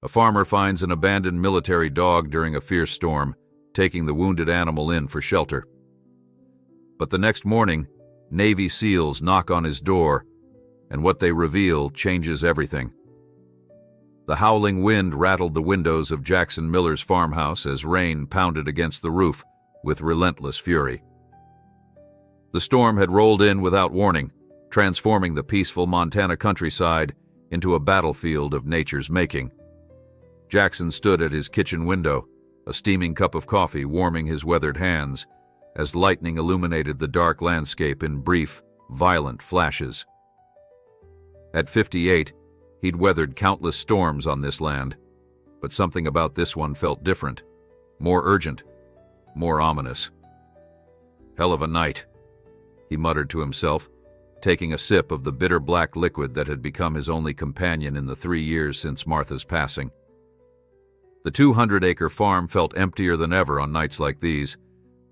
A farmer finds an abandoned military dog during a fierce storm, taking the wounded animal in for shelter. But the next morning, Navy SEALs knock on his door, and what they reveal changes everything. The howling wind rattled the windows of Jackson Miller's farmhouse as rain pounded against the roof with relentless fury. The storm had rolled in without warning, transforming the peaceful Montana countryside into a battlefield of nature's making. Jackson stood at his kitchen window, a steaming cup of coffee warming his weathered hands, as lightning illuminated the dark landscape in brief, violent flashes. At 58, he'd weathered countless storms on this land, but something about this one felt different, more urgent, more ominous. "Hell of a night," he muttered to himself, taking a sip of the bitter black liquid that had become his only companion in the 3 years since Martha's passing. The 200-acre farm felt emptier than ever on nights like these,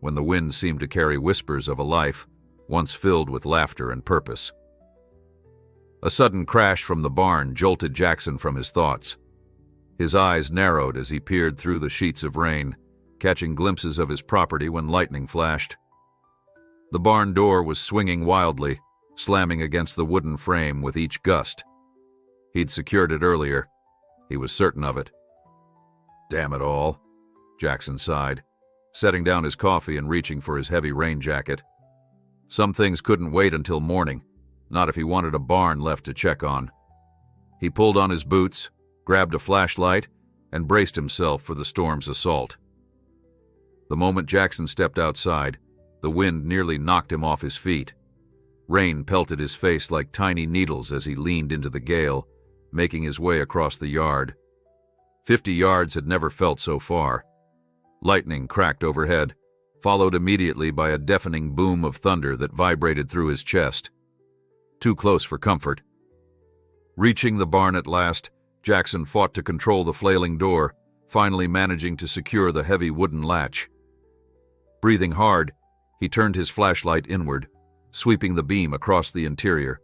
when the wind seemed to carry whispers of a life once filled with laughter and purpose. A sudden crash from the barn jolted Jackson from his thoughts. His eyes narrowed as he peered through the sheets of rain, catching glimpses of his property when lightning flashed. The barn door was swinging wildly, slamming against the wooden frame with each gust. He'd secured it earlier. He was certain of it. "Damn it all," Jackson sighed, setting down his coffee and reaching for his heavy rain jacket. Some things couldn't wait until morning, not if he wanted a barn left to check on. He pulled on his boots, grabbed a flashlight, and braced himself for the storm's assault. The moment Jackson stepped outside, the wind nearly knocked him off his feet. Rain pelted his face like tiny needles as he leaned into the gale, making his way across the yard. 50 yards had never felt so far. Lightning cracked overhead, followed immediately by a deafening boom of thunder that vibrated through his chest. Too close for comfort. Reaching the barn at last, Jackson fought to control the flailing door, finally managing to secure the heavy wooden latch. Breathing hard, he turned his flashlight inward, sweeping the beam across the interior.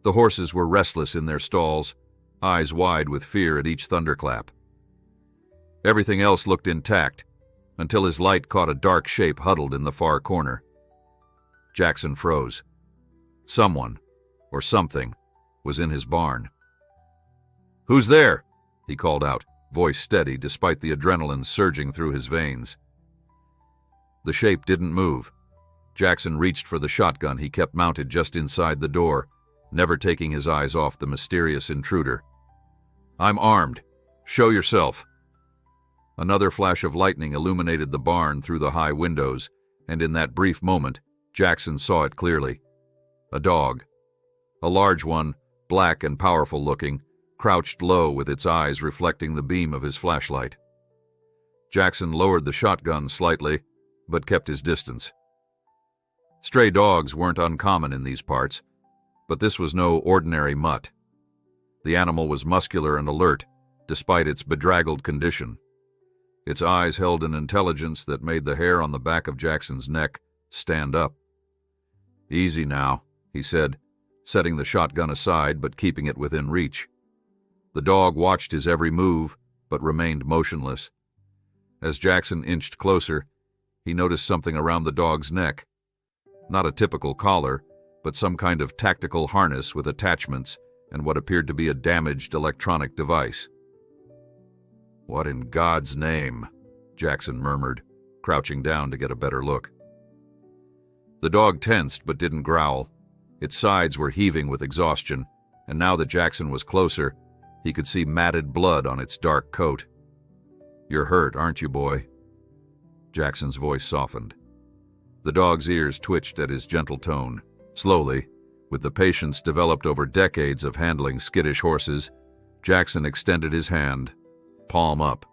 The horses were restless in their stalls, eyes wide with fear at each thunderclap. Everything else looked intact, until his light caught a dark shape huddled in the far corner. Jackson froze. Someone, or something, was in his barn. "Who's there?" he called out, voice steady despite the adrenaline surging through his veins. The shape didn't move. Jackson reached for the shotgun he kept mounted just inside the door, never taking his eyes off the mysterious intruder. "I'm armed. Show yourself." Another flash of lightning illuminated the barn through the high windows, and in that brief moment, Jackson saw it clearly. A dog. A large one, black and powerful looking, crouched low with its eyes reflecting the beam of his flashlight. Jackson lowered the shotgun slightly, but kept his distance. Stray dogs weren't uncommon in these parts, but this was no ordinary mutt. The animal was muscular and alert, despite its bedraggled condition. Its eyes held an intelligence that made the hair on the back of Jackson's neck stand up. "Easy now," he said, setting the shotgun aside but keeping it within reach. The dog watched his every move, but remained motionless. As Jackson inched closer, he noticed something around the dog's neck. Not a typical collar, but some kind of tactical harness with attachments and what appeared to be a damaged electronic device. "What in God's name?" Jackson murmured, crouching down to get a better look. The dog tensed but didn't growl. Its sides were heaving with exhaustion, and now that Jackson was closer, he could see matted blood on its dark coat. "You're hurt, aren't you, boy?" Jackson's voice softened. The dog's ears twitched at his gentle tone. Slowly, with the patience developed over decades of handling skittish horses, Jackson extended his hand, palm up.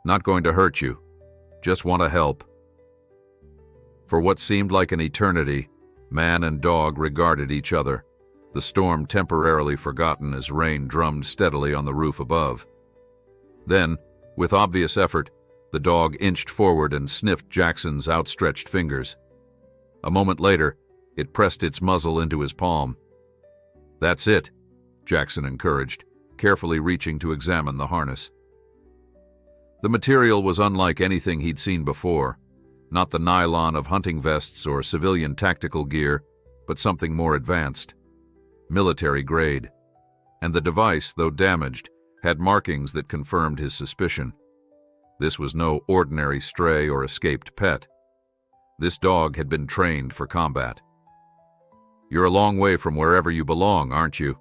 "Not going to hurt you. Just want to help." For what seemed like an eternity, man and dog regarded each other, the storm temporarily forgotten as rain drummed steadily on the roof above. Then, with obvious effort, the dog inched forward and sniffed Jackson's outstretched fingers. A moment later, it pressed its muzzle into his palm. "That's it," Jackson encouraged, carefully reaching to examine the harness. The material was unlike anything he'd seen before, not the nylon of hunting vests or civilian tactical gear, but something more advanced, military grade. And the device, though damaged, had markings that confirmed his suspicion. This was no ordinary stray or escaped pet. This dog had been trained for combat. "You're a long way from wherever you belong, aren't you?"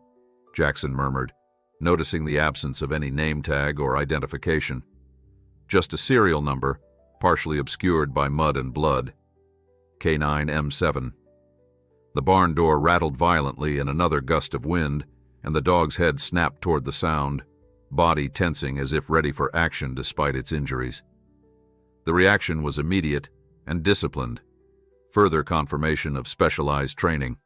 Jackson murmured, noticing the absence of any name tag or identification. Just a serial number, partially obscured by mud and blood. K9M7. The barn door rattled violently in another gust of wind, and the dog's head snapped toward the sound, body tensing as if ready for action despite its injuries. The reaction was immediate and disciplined, further confirmation of specialized training.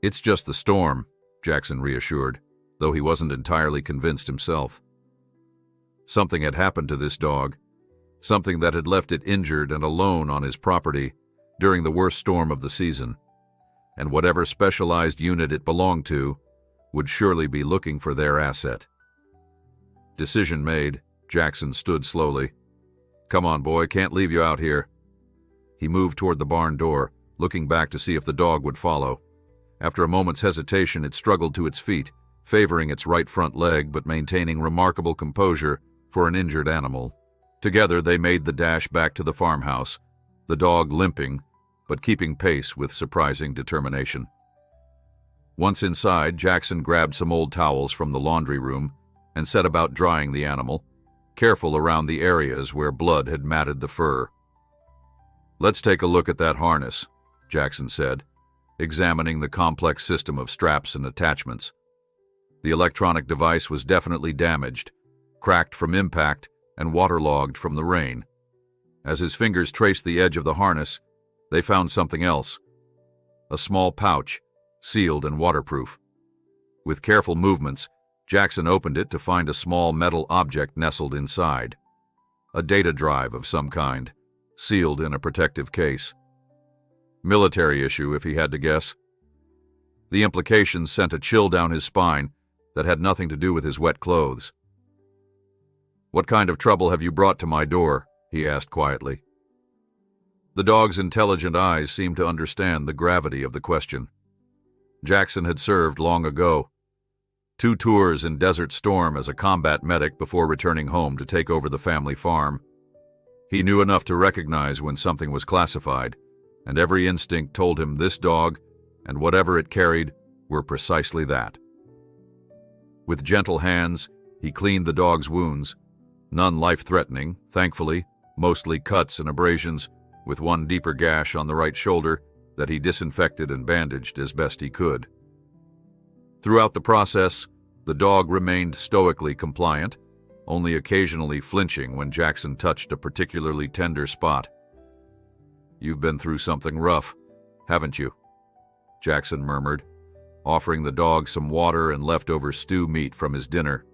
"It's just the storm," Jackson reassured, though he wasn't entirely convinced himself. Something had happened to this dog, something that had left it injured and alone on his property during the worst storm of the season, and whatever specialized unit it belonged to would surely be looking for their asset. Decision made, Jackson stood slowly. "Come on, boy, can't leave you out here." He moved toward the barn door, looking back to see if the dog would follow. After a moment's hesitation, it struggled to its feet, favoring its right front leg but maintaining remarkable composure for an injured animal. Together they made the dash back to the farmhouse, the dog limping, but keeping pace with surprising determination. Once inside, Jackson grabbed some old towels from the laundry room and set about drying the animal, careful around the areas where blood had matted the fur. "Let's take a look at that harness," Jackson said, examining the complex system of straps and attachments. The electronic device was definitely damaged, cracked from impact and waterlogged from the rain. As his fingers traced the edge of the harness, they found something else. A small pouch, sealed and waterproof. With careful movements, Jackson opened it to find a small metal object nestled inside. A data drive of some kind, sealed in a protective case. Military issue, if he had to guess. The implications sent a chill down his spine that had nothing to do with his wet clothes. "What kind of trouble have you brought to my door?" he asked quietly. The dog's intelligent eyes seemed to understand the gravity of the question. Jackson had served long ago. 2 tours in Desert Storm as a combat medic before returning home to take over the family farm. He knew enough to recognize when something was classified, and every instinct told him this dog, and whatever it carried, were precisely that. With gentle hands, he cleaned the dog's wounds, none life-threatening, thankfully, mostly cuts and abrasions, with one deeper gash on the right shoulder that he disinfected and bandaged as best he could. Throughout the process, the dog remained stoically compliant, only occasionally flinching when Jackson touched a particularly tender spot. "You've been through something rough, haven't you?" Jackson murmured, offering the dog some water and leftover stew meat from his dinner.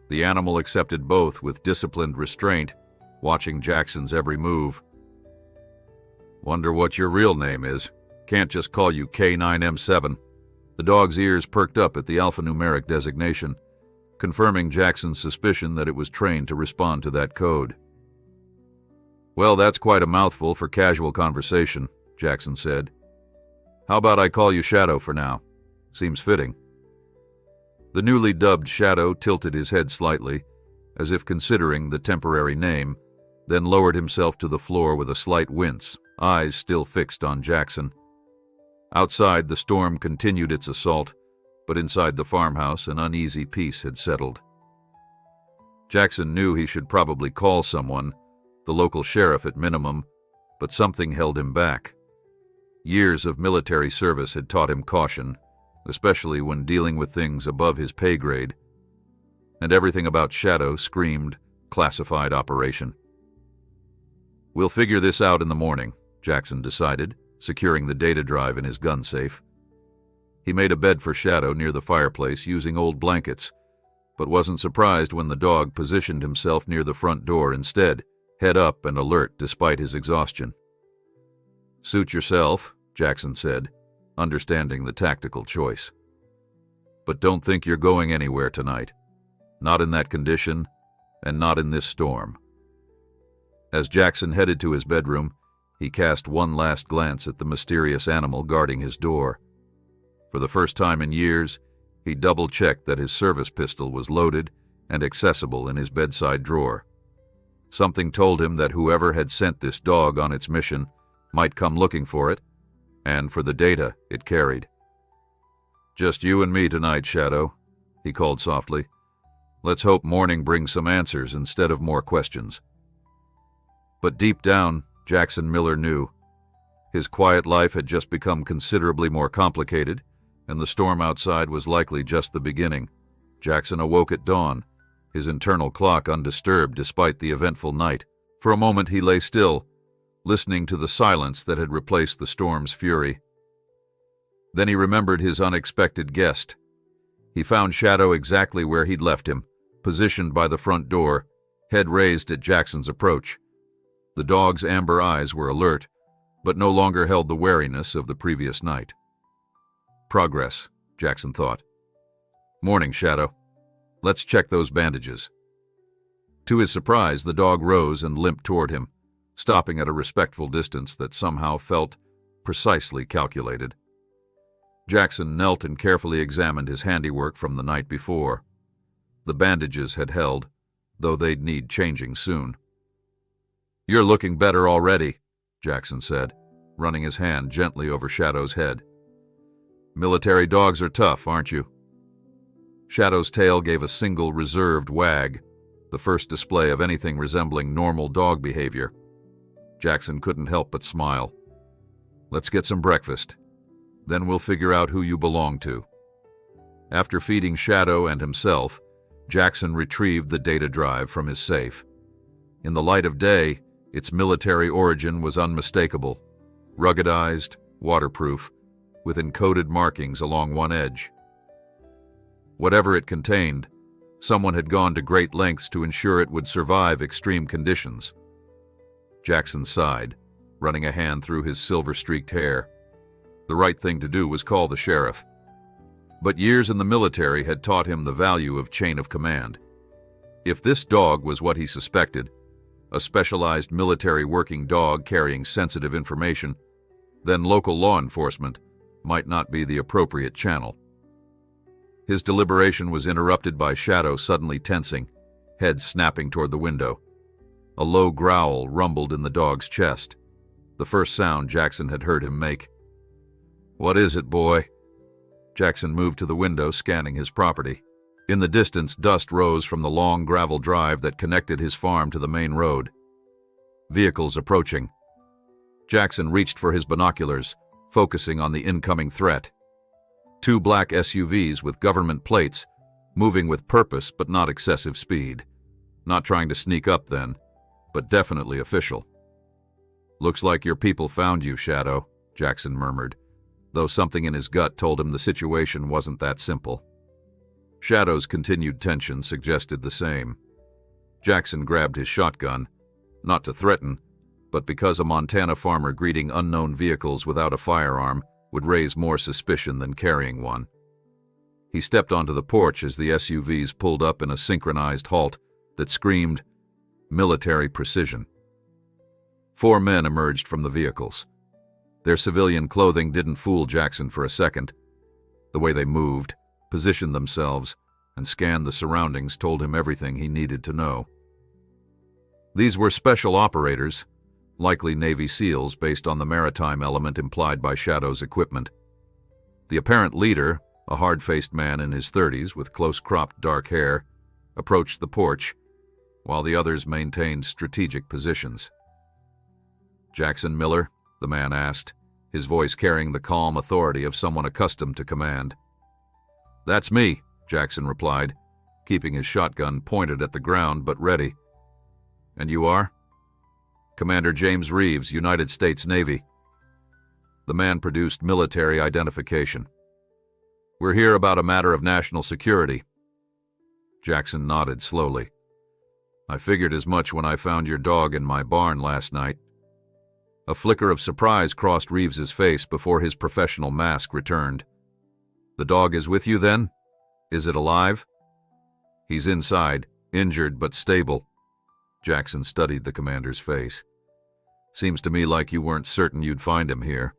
The animal accepted both with disciplined restraint, watching Jackson's every move. "Wonder what your real name is. Can't just call you K9M7. The dog's ears perked up at the alphanumeric designation, confirming Jackson's suspicion that it was trained to respond to that code. "Well, that's quite a mouthful for casual conversation," Jackson said. "How about I call you Shadow for now? Seems fitting." The newly dubbed Shadow tilted his head slightly, as if considering the temporary name, then lowered himself to the floor with a slight wince, eyes still fixed on Jackson. Outside, the storm continued its assault, but inside the farmhouse, an uneasy peace had settled. Jackson knew he should probably call someone, the local sheriff at minimum, but something held him back. Years of military service had taught him caution, especially when dealing with things above his pay grade, and everything about Shadow screamed classified operation. "We'll figure this out in the morning," Jackson decided, securing the data drive in his gun safe. He made a bed for Shadow near the fireplace using old blankets, but wasn't surprised when the dog positioned himself near the front door instead, head up and alert despite his exhaustion. "Suit yourself," Jackson said, understanding the tactical choice. But don't think you're going anywhere tonight. Not in that condition, and not in this storm. As Jackson headed to his bedroom, he cast one last glance at the mysterious animal guarding his door. For the first time in years, he double-checked that his service pistol was loaded and accessible in his bedside drawer. Something told him that whoever had sent this dog on its mission might come looking for it, and for the data it carried. "Just you and me tonight, Shadow," he called softly. "Let's hope morning brings some answers instead of more questions." But deep down, Jackson Miller knew. His quiet life had just become considerably more complicated, and the storm outside was likely just the beginning. Jackson awoke at dawn, his internal clock undisturbed despite the eventful night. For a moment he lay still, listening to the silence that had replaced the storm's fury. Then he remembered his unexpected guest. He found Shadow exactly where he'd left him, positioned by the front door, head raised at Jackson's approach. The dog's amber eyes were alert, but no longer held the wariness of the previous night. Progress, Jackson thought. "Morning, Shadow. Let's check those bandages." To his surprise, the dog rose and limped toward him, stopping at a respectful distance that somehow felt precisely calculated. Jackson knelt and carefully examined his handiwork from the night before. The bandages had held, though they'd need changing soon. "You're looking better already," Jackson said, running his hand gently over Shadow's head. "Military dogs are tough, aren't you?" Shadow's tail gave a single reserved wag, the first display of anything resembling normal dog behavior. Jackson couldn't help but smile. "Let's get some breakfast. Then we'll figure out who you belong to." After feeding Shadow and himself, Jackson retrieved the data drive from his safe. In the light of day, its military origin was unmistakable, ruggedized, waterproof, with encoded markings along one edge. Whatever it contained, someone had gone to great lengths to ensure it would survive extreme conditions. Jackson sighed, running a hand through his silver-streaked hair. The right thing to do was call the sheriff. But years in the military had taught him the value of chain of command. If this dog was what he suspected, a specialized military working dog carrying sensitive information, then local law enforcement might not be the appropriate channel. His deliberation was interrupted by Shadow suddenly tensing, head snapping toward the window. A low growl rumbled in the dog's chest, the first sound Jackson had heard him make. "What is it, boy?" Jackson moved to the window, scanning his property. In the distance, dust rose from the long gravel drive that connected his farm to the main road. Vehicles approaching. Jackson reached for his binoculars, focusing on the incoming threat. Two black SUVs with government plates, moving with purpose but not excessive speed. Not trying to sneak up then, but definitely official. "Looks like your people found you, Shadow," Jackson murmured, though something in his gut told him the situation wasn't that simple. Shadow's continued tension suggested the same. Jackson grabbed his shotgun, not to threaten, but because a Montana farmer greeting unknown vehicles without a firearm would raise more suspicion than carrying one. He stepped onto the porch as the SUVs pulled up in a synchronized halt that screamed, "Military precision." 4 men emerged from the vehicles. Their civilian clothing didn't fool Jackson for a second. The way they moved, positioned themselves, and scanned the surroundings told him everything he needed to know. These were special operators, likely Navy SEALs based on the maritime element implied by Shadow's equipment. The apparent leader, a hard-faced man in his 30s with close-cropped dark hair, approached the porch, while the others maintained strategic positions. "Jackson Miller?" the man asked, his voice carrying the calm authority of someone accustomed to command. "That's me," Jackson replied, keeping his shotgun pointed at the ground but ready. "And you are?" "Commander James Reeves, United States Navy." The man produced military identification. "We're here about a matter of national security." Jackson nodded slowly. "I figured as much when I found your dog in my barn last night." A flicker of surprise crossed Reeves's face before his professional mask returned. "The dog is with you then?" Is it alive? He's inside, injured but stable. Jackson studied the commander's face. Seems to me like you weren't certain you'd find him here.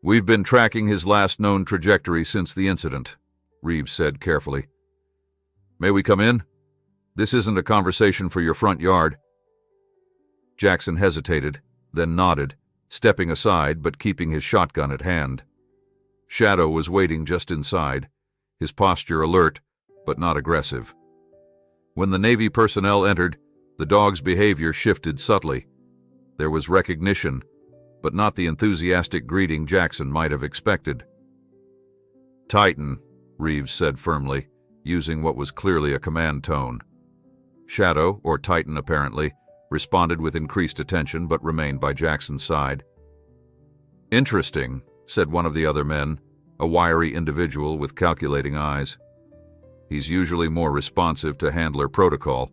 We've been tracking his last known trajectory since the incident, Reeves said carefully. May we come in? This isn't a conversation for your front yard. Jackson hesitated, then nodded, stepping aside but keeping his shotgun at hand. Shadow was waiting just inside, his posture alert but not aggressive. When the Navy personnel entered, the dog's behavior shifted subtly. There was recognition, but not the enthusiastic greeting Jackson might have expected. Titan, Reeves said firmly, using what was clearly a command tone. Shadow, or Titan apparently, responded with increased attention but remained by Jackson's side. Interesting, said one of the other men, a wiry individual with calculating eyes. He's usually more responsive to handler protocol.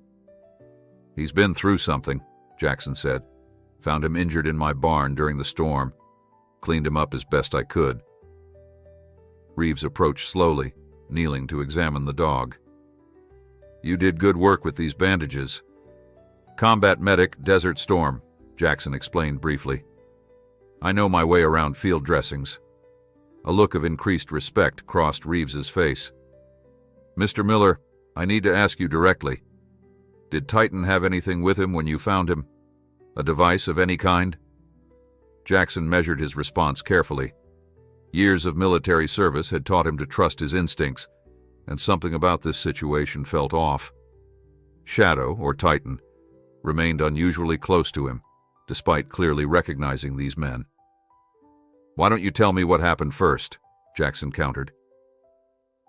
He's been through something, Jackson said. Found him injured in my barn during the storm. Cleaned him up as best I could. Reeves approached slowly, kneeling to examine the dog. You did good work with these bandages. Combat medic, Desert Storm, Jackson explained briefly. I know my way around field dressings. A look of increased respect crossed Reeves's face. Mr. Miller, I need to ask you directly. Did Titan have anything with him when you found him? A device of any kind? Jackson measured his response carefully. Years of military service had taught him to trust his instincts, and something about this situation felt off. Shadow, or Titan, remained unusually close to him, despite clearly recognizing these men. Why don't you tell me what happened first? Jackson countered.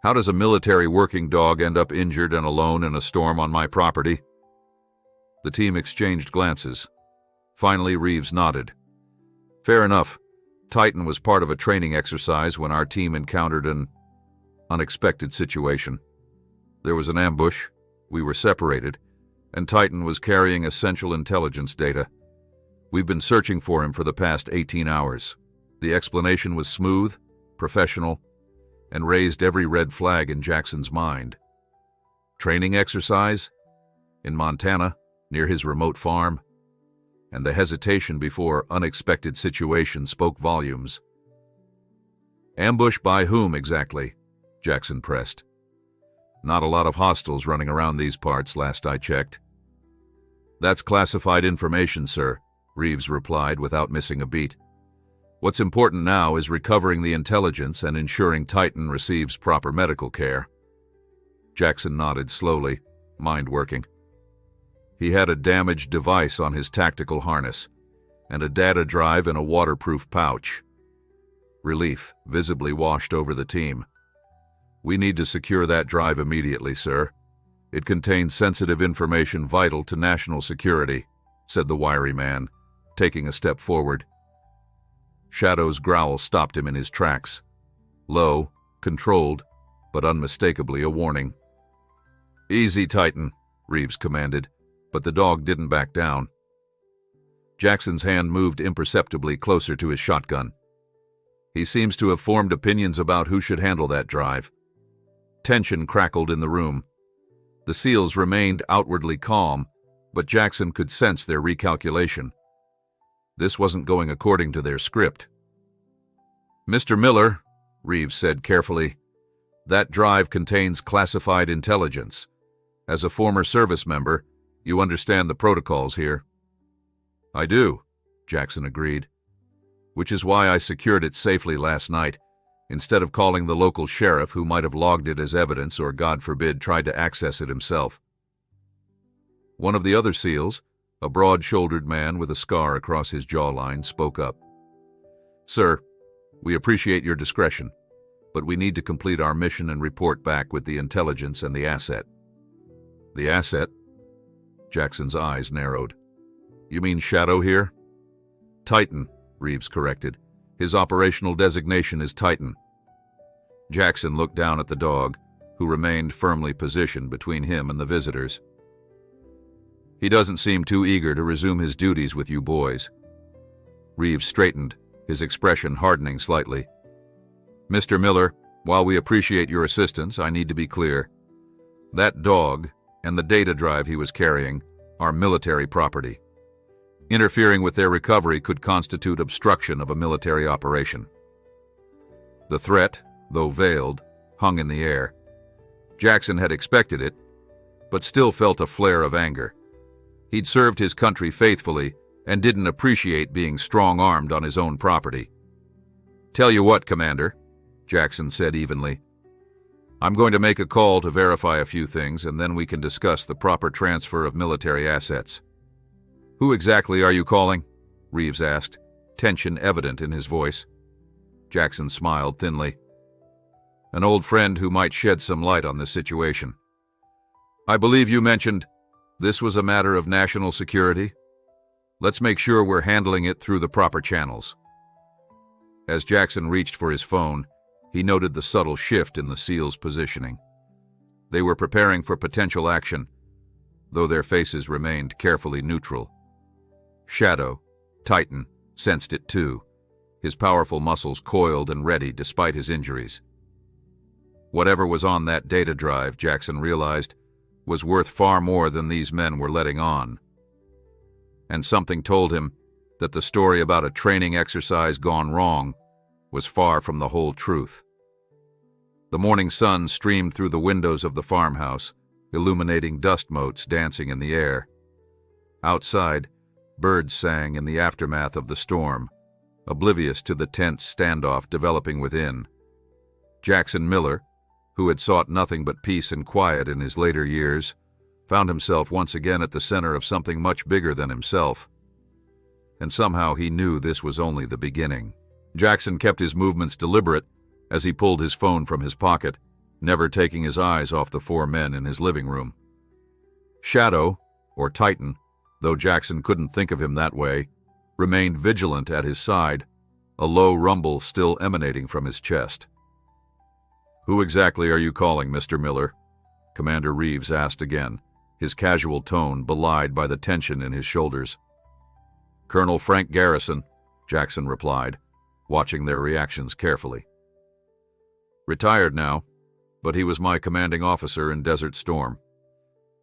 How does a military working dog end up injured and alone in a storm on my property? The team exchanged glances. Finally, Reeves nodded. Fair enough. Titan was part of a training exercise when our team encountered an unexpected situation. There was an ambush, we were separated, and Titan was carrying essential intelligence data. We've been searching for him for the past 18 hours. The explanation was smooth, professional, and raised every red flag in Jackson's mind. Training exercise? In Montana, near his remote farm? And the hesitation before unexpected situation spoke volumes. Ambush by whom exactly? Jackson pressed. Not a lot of hostiles running around these parts, last I checked. That's classified information, sir, Reeves replied without missing a beat. What's important now is recovering the intelligence and ensuring Titan receives proper medical care. Jackson nodded slowly, mind working. He had a damaged device on his tactical harness, and a data drive in a waterproof pouch. Relief visibly washed over the team. We need to secure that drive immediately, sir. It contains sensitive information vital to national security, said the wiry man, taking a step forward. Shadow's growl stopped him in his tracks. Low, controlled, but unmistakably a warning. Easy, Titan, Reeves commanded, but the dog didn't back down. Jackson's hand moved imperceptibly closer to his shotgun. He seems to have formed opinions about who should handle that drive. Tension crackled in the room. The SEALs remained outwardly calm, but Jackson could sense their recalculation. This wasn't going according to their script. Mr. Miller, Reeves said carefully, that drive contains classified intelligence. As a former service member, you understand the protocols here. I do, Jackson agreed. Which is why I secured it safely last night, instead of calling the local sheriff who might have logged it as evidence or, God forbid, tried to access it himself. One of the other SEALs, a broad-shouldered man with a scar across his jawline, spoke up. Sir, we appreciate your discretion, but we need to complete our mission and report back with the intelligence and the asset. The asset? Jackson's eyes narrowed. You mean Shadow here? Titan, Reeves corrected. His operational designation is Titan. Jackson looked down at the dog, who remained firmly positioned between him and the visitors. He doesn't seem too eager to resume his duties with you boys. Reeves straightened, his expression hardening slightly. Mr. Miller, While we appreciate your assistance, I need to be clear. That dog and the data drive he was carrying are military property. Interfering with their recovery could constitute obstruction of a military operation. The threat, though veiled, hung in the air. Jackson had expected it, but still felt a flare of anger. He'd served his country faithfully and didn't appreciate being strong-armed on his own property. "Tell you what, Commander," Jackson said evenly. "I'm going to make a call to verify a few things, and then we can discuss the proper transfer of military assets." "Who exactly are you calling?" Reeves asked, tension evident in his voice. Jackson smiled thinly. "An old friend who might shed some light on this situation. I believe you mentioned this was a matter of national security. Let's make sure we're handling it through the proper channels." As Jackson reached for his phone, he noted the subtle shift in the SEALs' positioning. They were preparing for potential action, though their faces remained carefully neutral. Shadow, Titan, sensed it too, his powerful muscles coiled and ready despite his injuries. Whatever was on that data drive, Jackson realized, was worth far more than these men were letting on. And something told him that the story about a training exercise gone wrong was far from the whole truth. The morning sun streamed through the windows of the farmhouse, illuminating dust motes dancing in the air. Outside, birds sang in the aftermath of the storm, oblivious to the tense standoff developing within. Jackson Miller, who had sought nothing but peace and quiet in his later years, found himself once again at the center of something much bigger than himself. And somehow he knew this was only the beginning. Jackson kept his movements deliberate as he pulled his phone from his pocket, never taking his eyes off the four men in his living room. Shadow, or Titan, though Jackson couldn't think of him that way, remained vigilant at his side, a low rumble still emanating from his chest. "Who exactly are you calling, Mr. Miller?" Commander Reeves asked again, his casual tone belied by the tension in his shoulders. "Colonel Frank Garrison," Jackson replied, watching their reactions carefully. "Retired now, but he was my commanding officer in Desert Storm.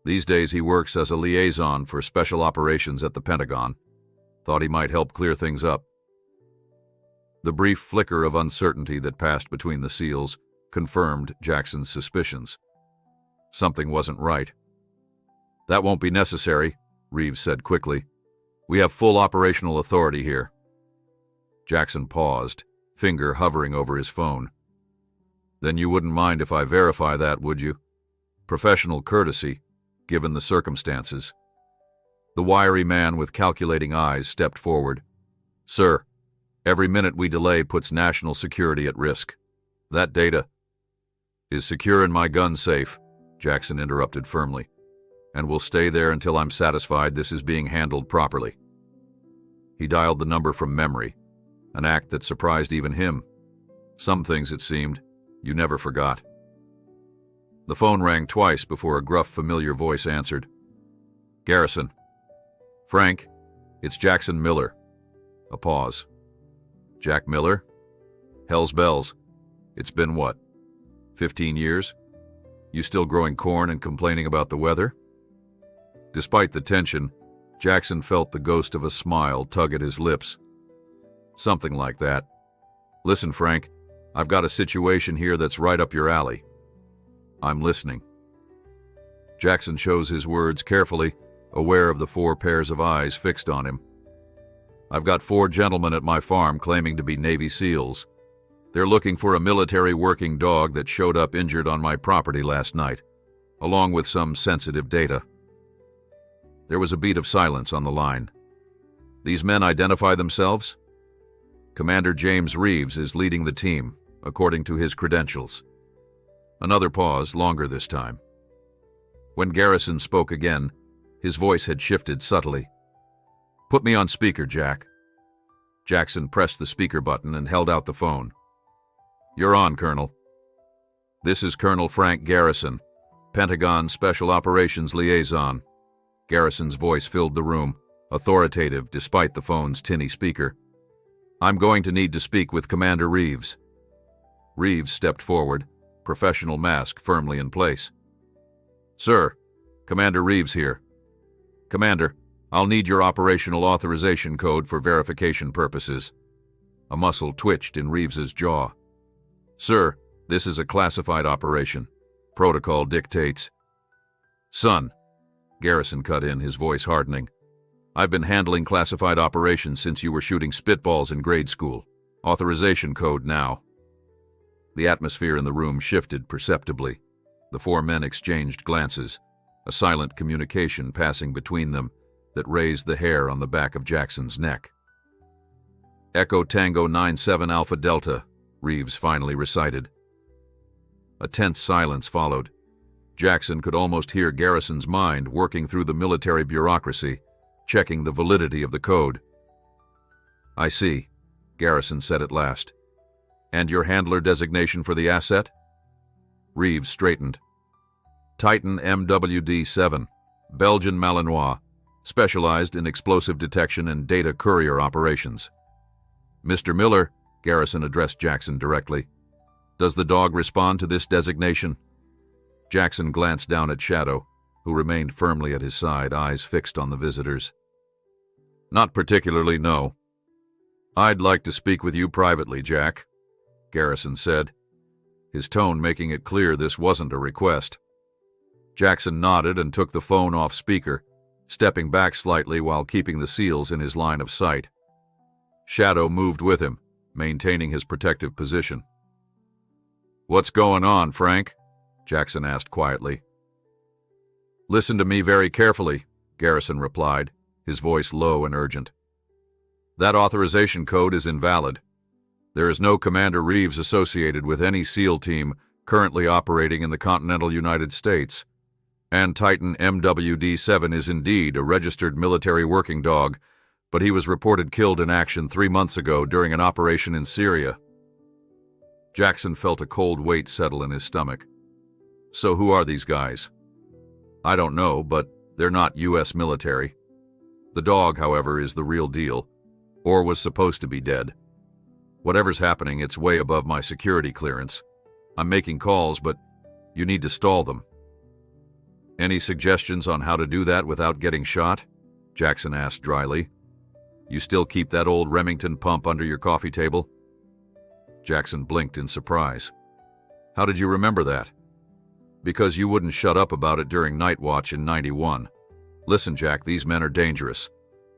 These days he works as a liaison for special operations at the Pentagon. Thought he might help clear things up." The brief flicker of uncertainty that passed between the SEALs confirmed Jackson's suspicions. Something wasn't right. "That won't be necessary," Reeves said quickly. "We have full operational authority here." Jackson paused, finger hovering over his phone. "Then you wouldn't mind if I verify that, would you? Professional courtesy, given the circumstances." The wiry man with calculating eyes stepped forward. "Sir, every minute we delay puts national security at risk. That data is secure in my gun safe," Jackson interrupted firmly, "and will stay there until I'm satisfied this is being handled properly." He dialed the number from memory, an act that surprised even him. Some things, it seemed, you never forgot. The phone rang twice before a gruff, familiar voice answered. "Garrison." "Frank, it's Jackson Miller." A pause. "Jack Miller? Hell's bells. It's been what, 15 years? You still growing corn and complaining about the weather?" Despite the tension, Jackson felt the ghost of a smile tug at his lips. "Something like that. Listen, Frank, I've got a situation here that's right up your alley." "I'm listening." Jackson chose his words carefully, aware of the four pairs of eyes fixed on him. "I've got 4 gentlemen at my farm claiming to be Navy SEALs. They're looking for a military working dog that showed up injured on my property last night, along with some sensitive data." There was a beat of silence on the line. "These men identify themselves?" "Commander James Reeves is leading the team, according to his credentials." Another pause, longer this time. When Garrison spoke again, his voice had shifted subtly. "Put me on speaker, Jack." Jackson pressed the speaker button and held out the phone. "You're on, Colonel." "This is Colonel Frank Garrison, Pentagon Special Operations Liaison." Garrison's voice filled the room, authoritative despite the phone's tinny speaker. "I'm going to need to speak with Commander Reeves." Reeves stepped forward, professional mask firmly in place. "Sir, Commander Reeves here. Commander, I'll need your operational authorization code for verification purposes." A muscle twitched in Reeves's jaw. "Sir, this is a classified operation. Protocol dictates." "Son," Garrison cut in, his voice hardening, "I've been handling classified operations since you were shooting spitballs in grade school. Authorization code now." The atmosphere in the room shifted perceptibly. The four men exchanged glances, a silent communication passing between them that raised the hair on the back of Jackson's neck. "Echo Tango 97 Alpha Delta," Reeves finally recited. A tense silence followed. Jackson could almost hear Garrison's mind working through the military bureaucracy, checking the validity of the code. "I see," Garrison said at last. "And your handler designation for the asset?" Reeves straightened. "Titan MWD-7, Belgian Malinois, specialized in explosive detection and data courier operations." "Mr. Miller," Garrison addressed Jackson directly, "does the dog respond to this designation?" Jackson glanced down at Shadow, who remained firmly at his side, eyes fixed on the visitors. "Not particularly, no." "I'd like to speak with you privately, Jack," Garrison said, his tone making it clear this wasn't a request. Jackson nodded and took the phone off speaker, stepping back slightly while keeping the SEALs in his line of sight. Shadow moved with him, maintaining his protective position. "What's going on, Frank?" Jackson asked quietly. "Listen to me very carefully," Garrison replied, his voice low and urgent. "That authorization code is invalid. There is no Commander Reeves associated with any SEAL team currently operating in the continental United States, and Titan MWD-7 is indeed a registered military working dog, but he was reported killed in action 3 months ago during an operation in Syria." Jackson felt a cold weight settle in his stomach. "So who are these guys?" "I don't know, but they're not U.S. military. The dog, however, is the real deal, or was supposed to be dead. Whatever's happening, it's way above my security clearance. I'm making calls, but you need to stall them." "Any suggestions on how to do that without getting shot?" Jackson asked dryly. "You still keep that old Remington pump under your coffee table?" Jackson blinked in surprise. "How did you remember that?" "Because you wouldn't shut up about it during night watch in '91. Listen, Jack, these men are dangerous.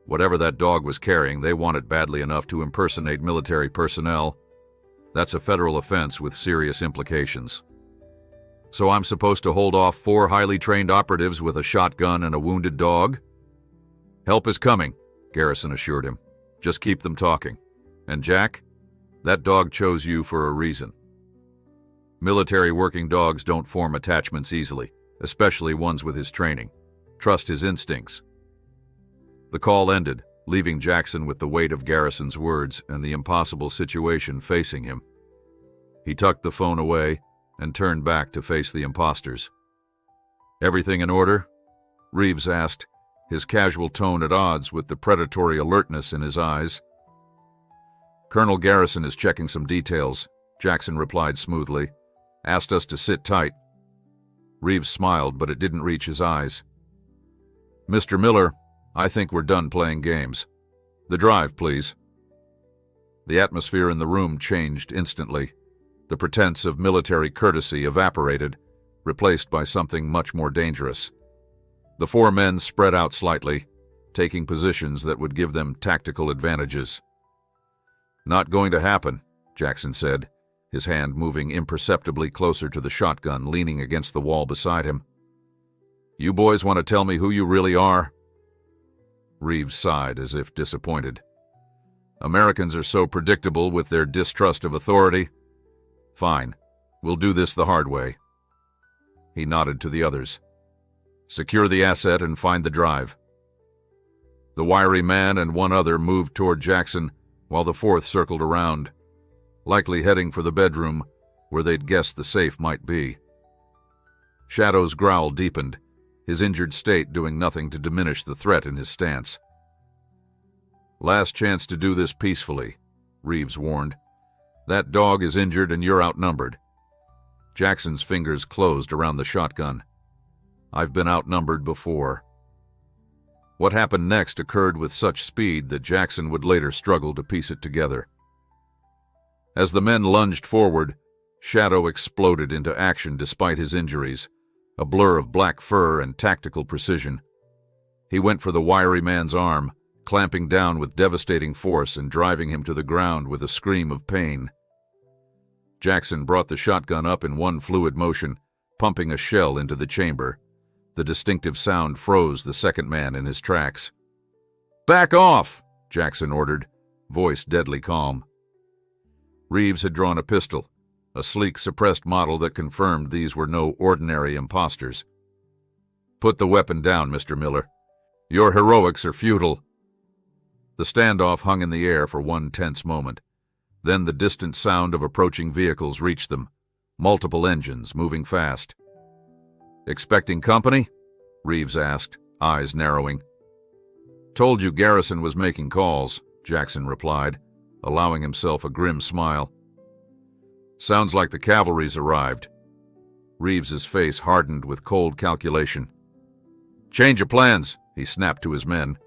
Whatever that dog was carrying, they want it badly enough to impersonate military personnel. That's a federal offense with serious implications. So I'm supposed to hold off 4 highly trained operatives with a shotgun and a wounded dog?" "Help is coming," Garrison assured him. "Just keep them talking. And Jack, that dog chose you for a reason. Military working dogs don't form attachments easily, especially ones with his training. Trust his instincts." The call ended, leaving Jackson with the weight of Garrison's words and the impossible situation facing him. He tucked the phone away and turned back to face the imposters. "Everything in order?" Reeves asked, his casual tone at odds with the predatory alertness in his eyes. "Colonel Garrison is checking some details," Jackson replied smoothly. "Asked us to sit tight." Reeves smiled, but it didn't reach his eyes. "Mr. Miller, I think we're done playing games. The drive, please." The atmosphere in the room changed instantly. The pretense of military courtesy evaporated, replaced by something much more dangerous. The 4 men spread out slightly, taking positions that would give them tactical advantages. "Not going to happen," Jackson said, his hand moving imperceptibly closer to the shotgun leaning against the wall beside him. "You boys want to tell me who you really are?" Reeves sighed as if disappointed. "Americans are so predictable with their distrust of authority. Fine, we'll do this the hard way." He nodded to the others. "Secure the asset and find the drive." The wiry man and 1 other moved toward Jackson, while the 4th circled around, likely heading for the bedroom where they'd guessed the safe might be. Shadow's growl deepened, his injured state doing nothing to diminish the threat in his stance. "Last chance to do this peacefully," Reeves warned. That dog is injured and you're outnumbered. Jackson's fingers closed around the shotgun. I've been outnumbered before. What happened next occurred with such speed that Jackson would later struggle to piece it together. As the men lunged forward, Shadow exploded into action despite his injuries, a blur of black fur and tactical precision. He went for the wiry man's arm, clamping down with devastating force and driving him to the ground with a scream of pain. Jackson brought the shotgun up in one fluid motion, pumping a shell into the chamber. The distinctive sound froze the second man in his tracks. "Back off!" Jackson ordered, voice deadly calm. Reeves had drawn a pistol, a sleek, suppressed model that confirmed these were no ordinary imposters. "Put the weapon down, Mr. Miller. Your heroics are futile." The standoff hung in the air for one tense moment. Then the distant sound of approaching vehicles reached them, multiple engines moving fast. "Expecting company?" Reeves asked, eyes narrowing. "Told you Garrison was making calls," Jackson replied, allowing himself a grim smile. "Sounds like the cavalry's arrived." Reeves's face hardened with cold calculation. "Change of plans," he snapped to his men.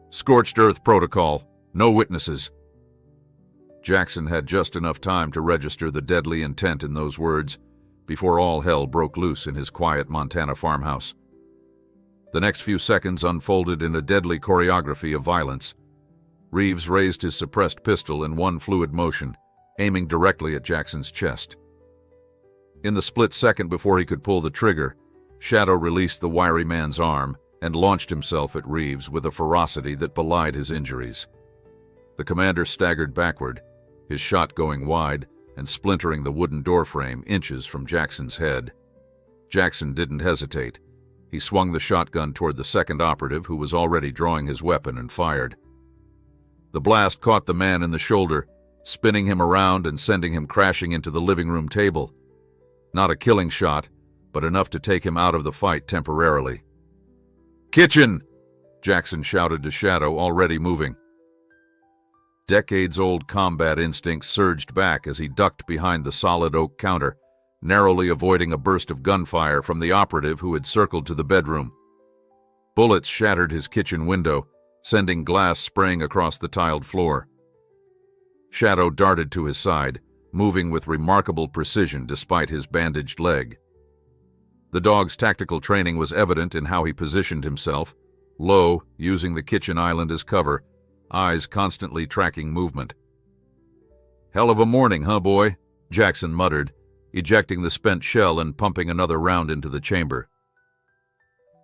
"Scorched earth protocol. No witnesses." Jackson had just enough time to register the deadly intent in those words before all hell broke loose in his quiet Montana farmhouse. The next few seconds unfolded in a deadly choreography of violence. Reeves raised his suppressed pistol in one fluid motion, aiming directly at Jackson's chest. In the split second before he could pull the trigger, Shadow released the wiry man's arm and launched himself at Reeves with a ferocity that belied his injuries. The commander staggered backward, his shot going wide and splintering the wooden doorframe inches from Jackson's head. Jackson didn't hesitate. He swung the shotgun toward the second operative, who was already drawing his weapon, and fired. The blast caught the man in the shoulder, spinning him around and sending him crashing into the living room table. Not a killing shot, but enough to take him out of the fight temporarily. "Kitchen!" Jackson shouted to Shadow, already moving. Decades-old combat instincts surged back as he ducked behind the solid oak counter, narrowly avoiding a burst of gunfire from the operative who had circled to the bedroom. Bullets shattered his kitchen window, sending glass spraying across the tiled floor. Shadow darted to his side, moving with remarkable precision despite his bandaged leg. The dog's tactical training was evident in how he positioned himself, low, using the kitchen island as cover, eyes constantly tracking movement. "Hell of a morning, huh, boy?" Jackson muttered, ejecting the spent shell and pumping another round into the chamber.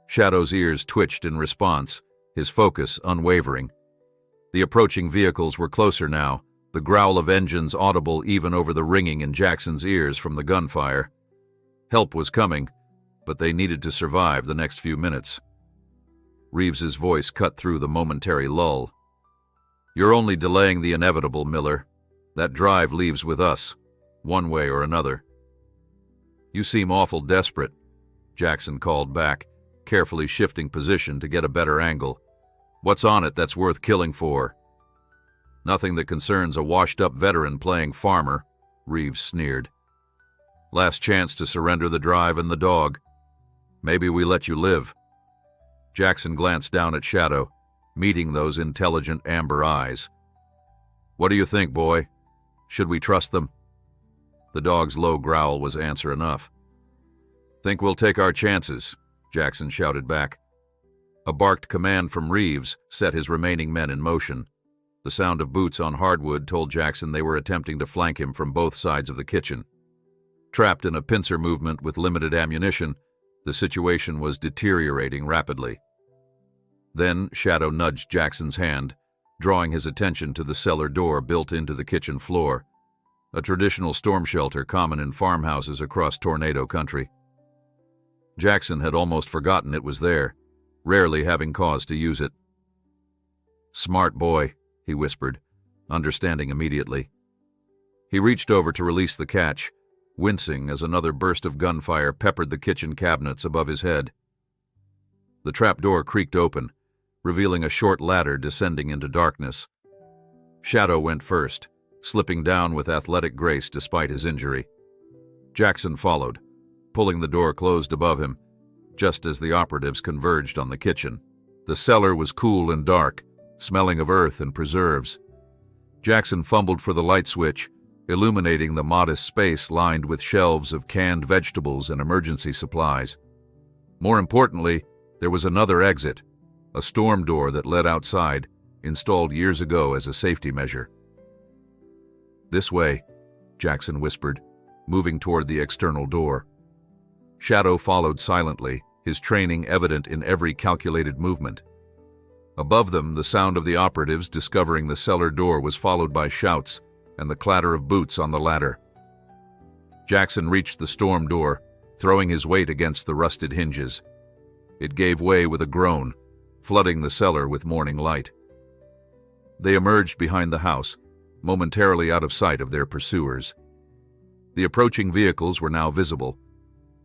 Shadow's ears twitched in response, his focus unwavering. The approaching vehicles were closer now, the growl of engines audible even over the ringing in Jackson's ears from the gunfire. Help was coming, but they needed to survive the next few minutes. Reeves's voice cut through the momentary lull. "You're only delaying the inevitable, Miller. That drive leaves with us, one way or another." "You seem awful desperate," Jackson called back, carefully shifting position to get a better angle. "What's on it that's worth killing for?" "Nothing that concerns a washed-up veteran playing farmer," Reeves sneered. "Last chance to surrender the drive and the dog. Maybe we let you live." Jackson glanced down at Shadow, meeting those intelligent amber eyes. "What do you think, boy? Should we trust them?" The dog's low growl was answer enough. "Think we'll take our chances," Jackson shouted back. A barked command from Reeves set his remaining men in motion. The sound of boots on hardwood told Jackson they were attempting to flank him from both sides of the kitchen. Trapped in a pincer movement with limited ammunition, the situation was deteriorating rapidly. Then Shadow nudged Jackson's hand, drawing his attention to the cellar door built into the kitchen floor, a traditional storm shelter common in farmhouses across tornado country. Jackson had almost forgotten it was there, rarely having cause to use it. "Smart boy," he whispered, understanding immediately. He reached over to release the catch, wincing as another burst of gunfire peppered the kitchen cabinets above his head. The trapdoor creaked open, revealing a short ladder descending into darkness. Shadow went first, slipping down with athletic grace despite his injury. Jackson followed, pulling the door closed above him, just as the operatives converged on the kitchen. The cellar was cool and dark, smelling of earth and preserves. Jackson fumbled for the light switch, illuminating the modest space lined with shelves of canned vegetables and emergency supplies. More importantly, there was another exit, a storm door that led outside, installed years ago as a safety measure. "This way," Jackson whispered, moving toward the external door. Shadow followed silently, his training evident in every calculated movement. Above them, the sound of the operatives discovering the cellar door was followed by shouts and the clatter of boots on the ladder. Jackson reached the storm door, throwing his weight against the rusted hinges. It gave way with a groan, flooding the cellar with morning light. They emerged behind the house, momentarily out of sight of their pursuers. The approaching vehicles were now visible.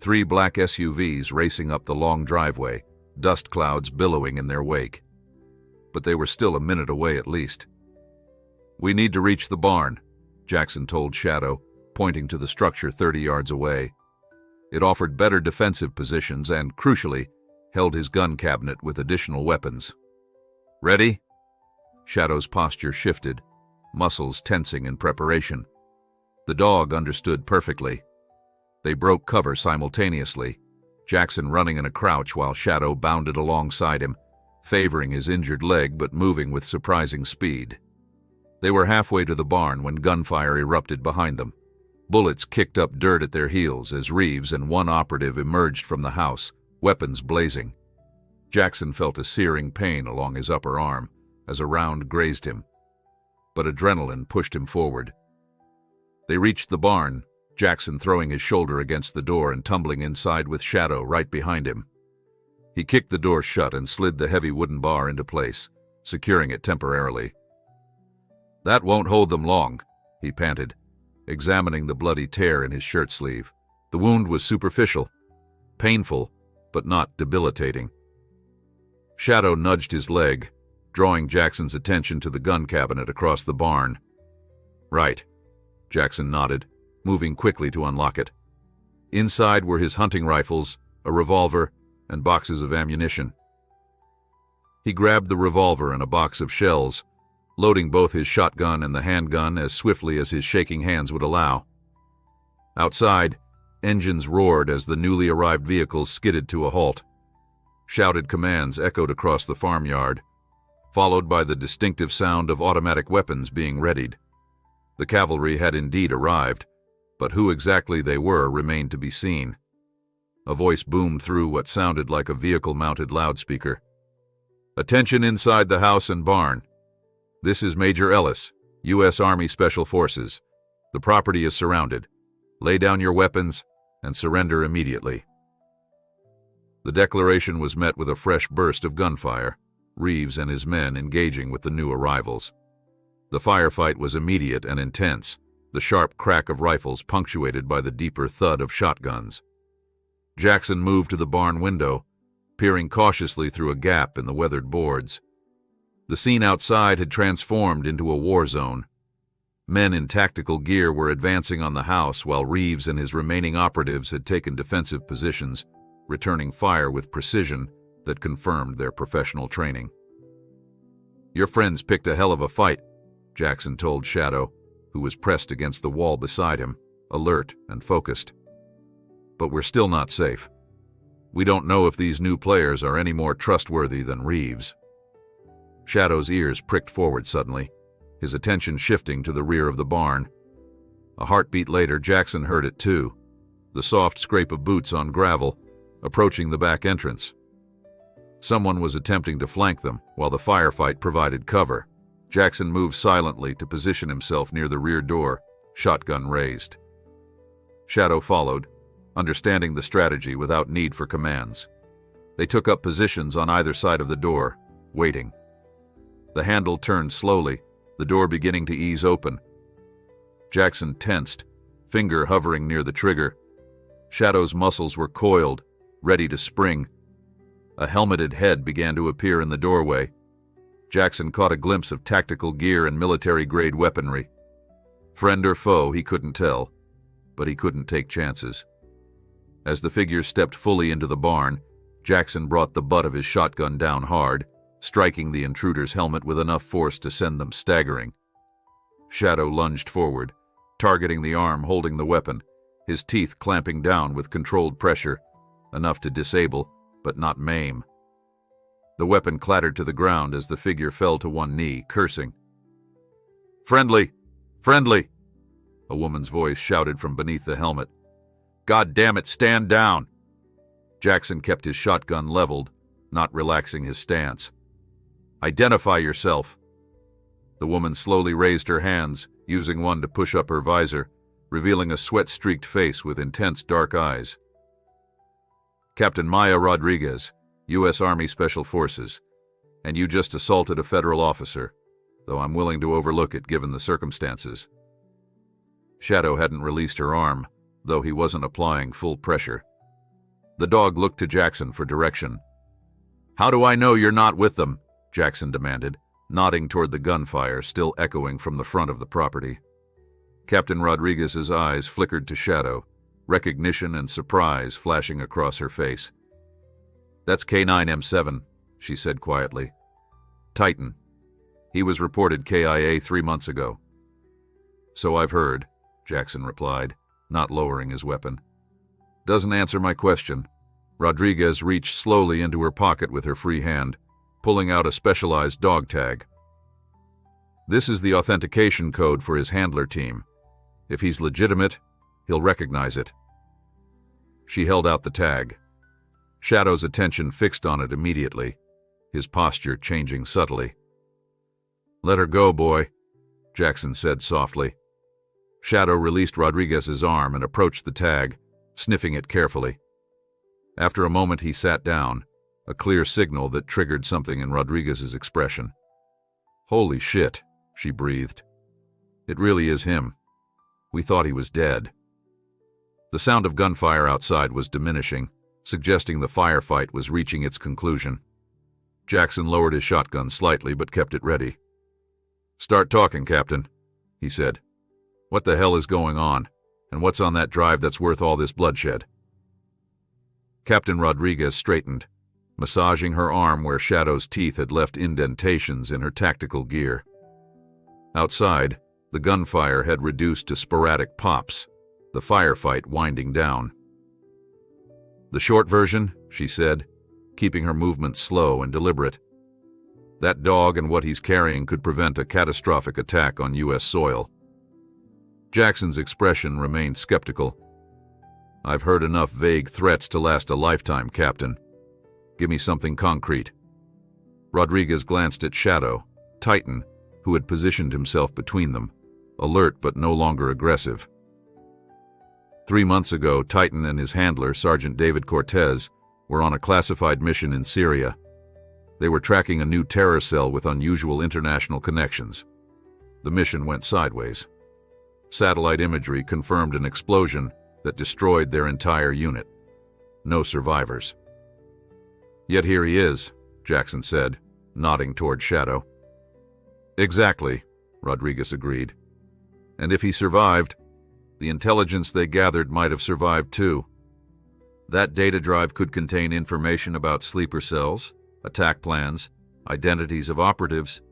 3 black SUVs racing up the long driveway, dust clouds billowing in their wake. But they were still a minute away at least. "We need to reach the barn," Jackson told Shadow, pointing to the structure 30 yards away. It offered better defensive positions and, crucially, held his gun cabinet with additional weapons. "Ready?" Shadow's posture shifted, muscles tensing in preparation. The dog understood perfectly. They broke cover simultaneously, Jackson running in a crouch while Shadow bounded alongside him, favoring his injured leg but moving with surprising speed. They were halfway to the barn when gunfire erupted behind them. Bullets kicked up dirt at their heels as Reeves and one operative emerged from the house, weapons blazing. Jackson felt a searing pain along his upper arm as a round grazed him, but adrenaline pushed him forward. They reached the barn, Jackson throwing his shoulder against the door and tumbling inside with Shadow right behind him. He kicked the door shut and slid the heavy wooden bar into place, securing it temporarily. "That won't hold them long," he panted, examining the bloody tear in his shirt sleeve. The wound was superficial, painful, but not debilitating. Shadow nudged his leg, drawing Jackson's attention to the gun cabinet across the barn. "Right," Jackson nodded, moving quickly to unlock it. Inside were his hunting rifles, a revolver, and boxes of ammunition. He grabbed the revolver and a box of shells, loading both his shotgun and the handgun as swiftly as his shaking hands would allow. Outside, engines roared as the newly arrived vehicles skidded to a halt. Shouted commands echoed across the farmyard, followed by the distinctive sound of automatic weapons being readied. The cavalry had indeed arrived, but who exactly they were remained to be seen. A voice boomed through what sounded like a vehicle-mounted loudspeaker. "Attention inside the house and barn. This is Major Ellis, U.S. Army Special Forces. The property is surrounded. Lay down your weapons and surrender immediately." The declaration was met with a fresh burst of gunfire, Reeves and his men engaging with the new arrivals. The firefight was immediate and intense, the sharp crack of rifles punctuated by the deeper thud of shotguns. Jackson moved to the barn window, peering cautiously through a gap in the weathered boards. The scene outside had transformed into a war zone. Men in tactical gear were advancing on the house while Reeves and his remaining operatives had taken defensive positions, returning fire with precision that confirmed their professional training. "Your friends picked a hell of a fight," Jackson told Shadow, who was pressed against the wall beside him, alert and focused. "But we're still not safe. We don't know if these new players are any more trustworthy than Reeves." Shadow's ears pricked forward suddenly, his attention shifting to the rear of the barn. A heartbeat later, Jackson heard it too, the soft scrape of boots on gravel, approaching the back entrance. Someone was attempting to flank them while the firefight provided cover. Jackson moved silently to position himself near the rear door, shotgun raised. Shadow followed, understanding the strategy without need for commands. They took up positions on either side of the door, waiting. The handle turned slowly, the door beginning to ease open. Jackson tensed, finger hovering near the trigger. Shadow's muscles were coiled, ready to spring. A helmeted head began to appear in the doorway. Jackson caught a glimpse of tactical gear and military-grade weaponry. Friend or foe, he couldn't tell, but he couldn't take chances. As the figure stepped fully into the barn, Jackson brought the butt of his shotgun down hard, striking the intruder's helmet with enough force to send them staggering. Shadow lunged forward, targeting the arm holding the weapon, his teeth clamping down with controlled pressure, enough to disable, but not maim. The weapon clattered to the ground as the figure fell to one knee, cursing. "Friendly! Friendly!" a woman's voice shouted from beneath the helmet. "God damn it, stand down!" Jackson kept his shotgun leveled, not relaxing his stance. "Identify yourself!" The woman slowly raised her hands, using one to push up her visor, revealing a sweat-streaked face with intense dark eyes. "Captain Maya Rodriguez, U.S. Army Special Forces, and you just assaulted a federal officer, though I'm willing to overlook it given the circumstances." Shadow hadn't released her arm, though he wasn't applying full pressure. The dog looked to Jackson for direction. "How do I know you're not with them?" Jackson demanded, nodding toward the gunfire still echoing from the front of the property. Captain Rodriguez's eyes flickered to Shadow, recognition and surprise flashing across her face. "That's K9M7, she said quietly. "Titan. He was reported KIA 3 months ago." "So I've heard," Jackson replied, not lowering his weapon. "Doesn't answer my question." Rodriguez reached slowly into her pocket with her free hand, pulling out a specialized dog tag. "This is the authentication code for his handler team. If he's legitimate, he'll recognize it." She held out the tag. Shadow's attention fixed on it immediately, his posture changing subtly. "Let her go, boy," Jackson said softly. Shadow released Rodriguez's arm and approached the tag, sniffing it carefully. After a moment he sat down, a clear signal that triggered something in Rodriguez's expression. "Holy shit," she breathed. "It really is him. We thought he was dead." The sound of gunfire outside was diminishing, suggesting the firefight was reaching its conclusion. Jackson lowered his shotgun slightly but kept it ready. "Start talking, Captain," he said. "What the hell is going on, and what's on that drive that's worth all this bloodshed?" Captain Rodriguez straightened, massaging her arm where Shadow's teeth had left indentations in her tactical gear. Outside, the gunfire had reduced to sporadic pops, the firefight winding down. "The short version," she said, keeping her movements slow and deliberate. "That dog and what he's carrying could prevent a catastrophic attack on U.S. soil." Jackson's expression remained skeptical. "I've heard enough vague threats to last a lifetime, Captain. Give me something concrete." Rodriguez glanced at Shadow, Titan, who had positioned himself between them, alert but no longer aggressive. 3 months ago, Titan and his handler, Sergeant David Cortez, were on a classified mission in Syria. They were tracking a new terror cell with unusual international connections. The mission went sideways. Satellite imagery confirmed an explosion that destroyed their entire unit. No survivors. "Yet here he is," Jackson said, nodding toward Shadow. "Exactly," Rodriguez agreed. "And if he survived, the intelligence they gathered might have survived too. That data drive could contain information about sleeper cells, attack plans, identities of operatives.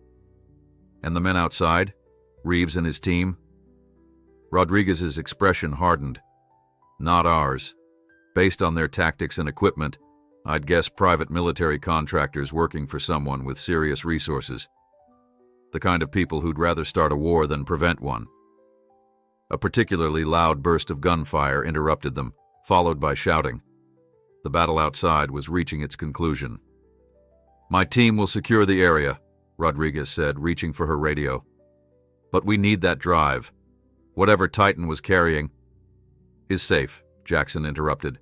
And the men outside, Reeves and his team?" Rodriguez's expression hardened. "Not ours. Based on their tactics and equipment, I'd guess private military contractors working for someone with serious resources. The kind of people who'd rather start a war than prevent one." A particularly loud burst of gunfire interrupted them, followed by shouting. The battle outside was reaching its conclusion. "My team will secure the area," Rodriguez said, reaching for her radio. "But we need that drive. Whatever Titan was carrying is safe," Jackson interrupted.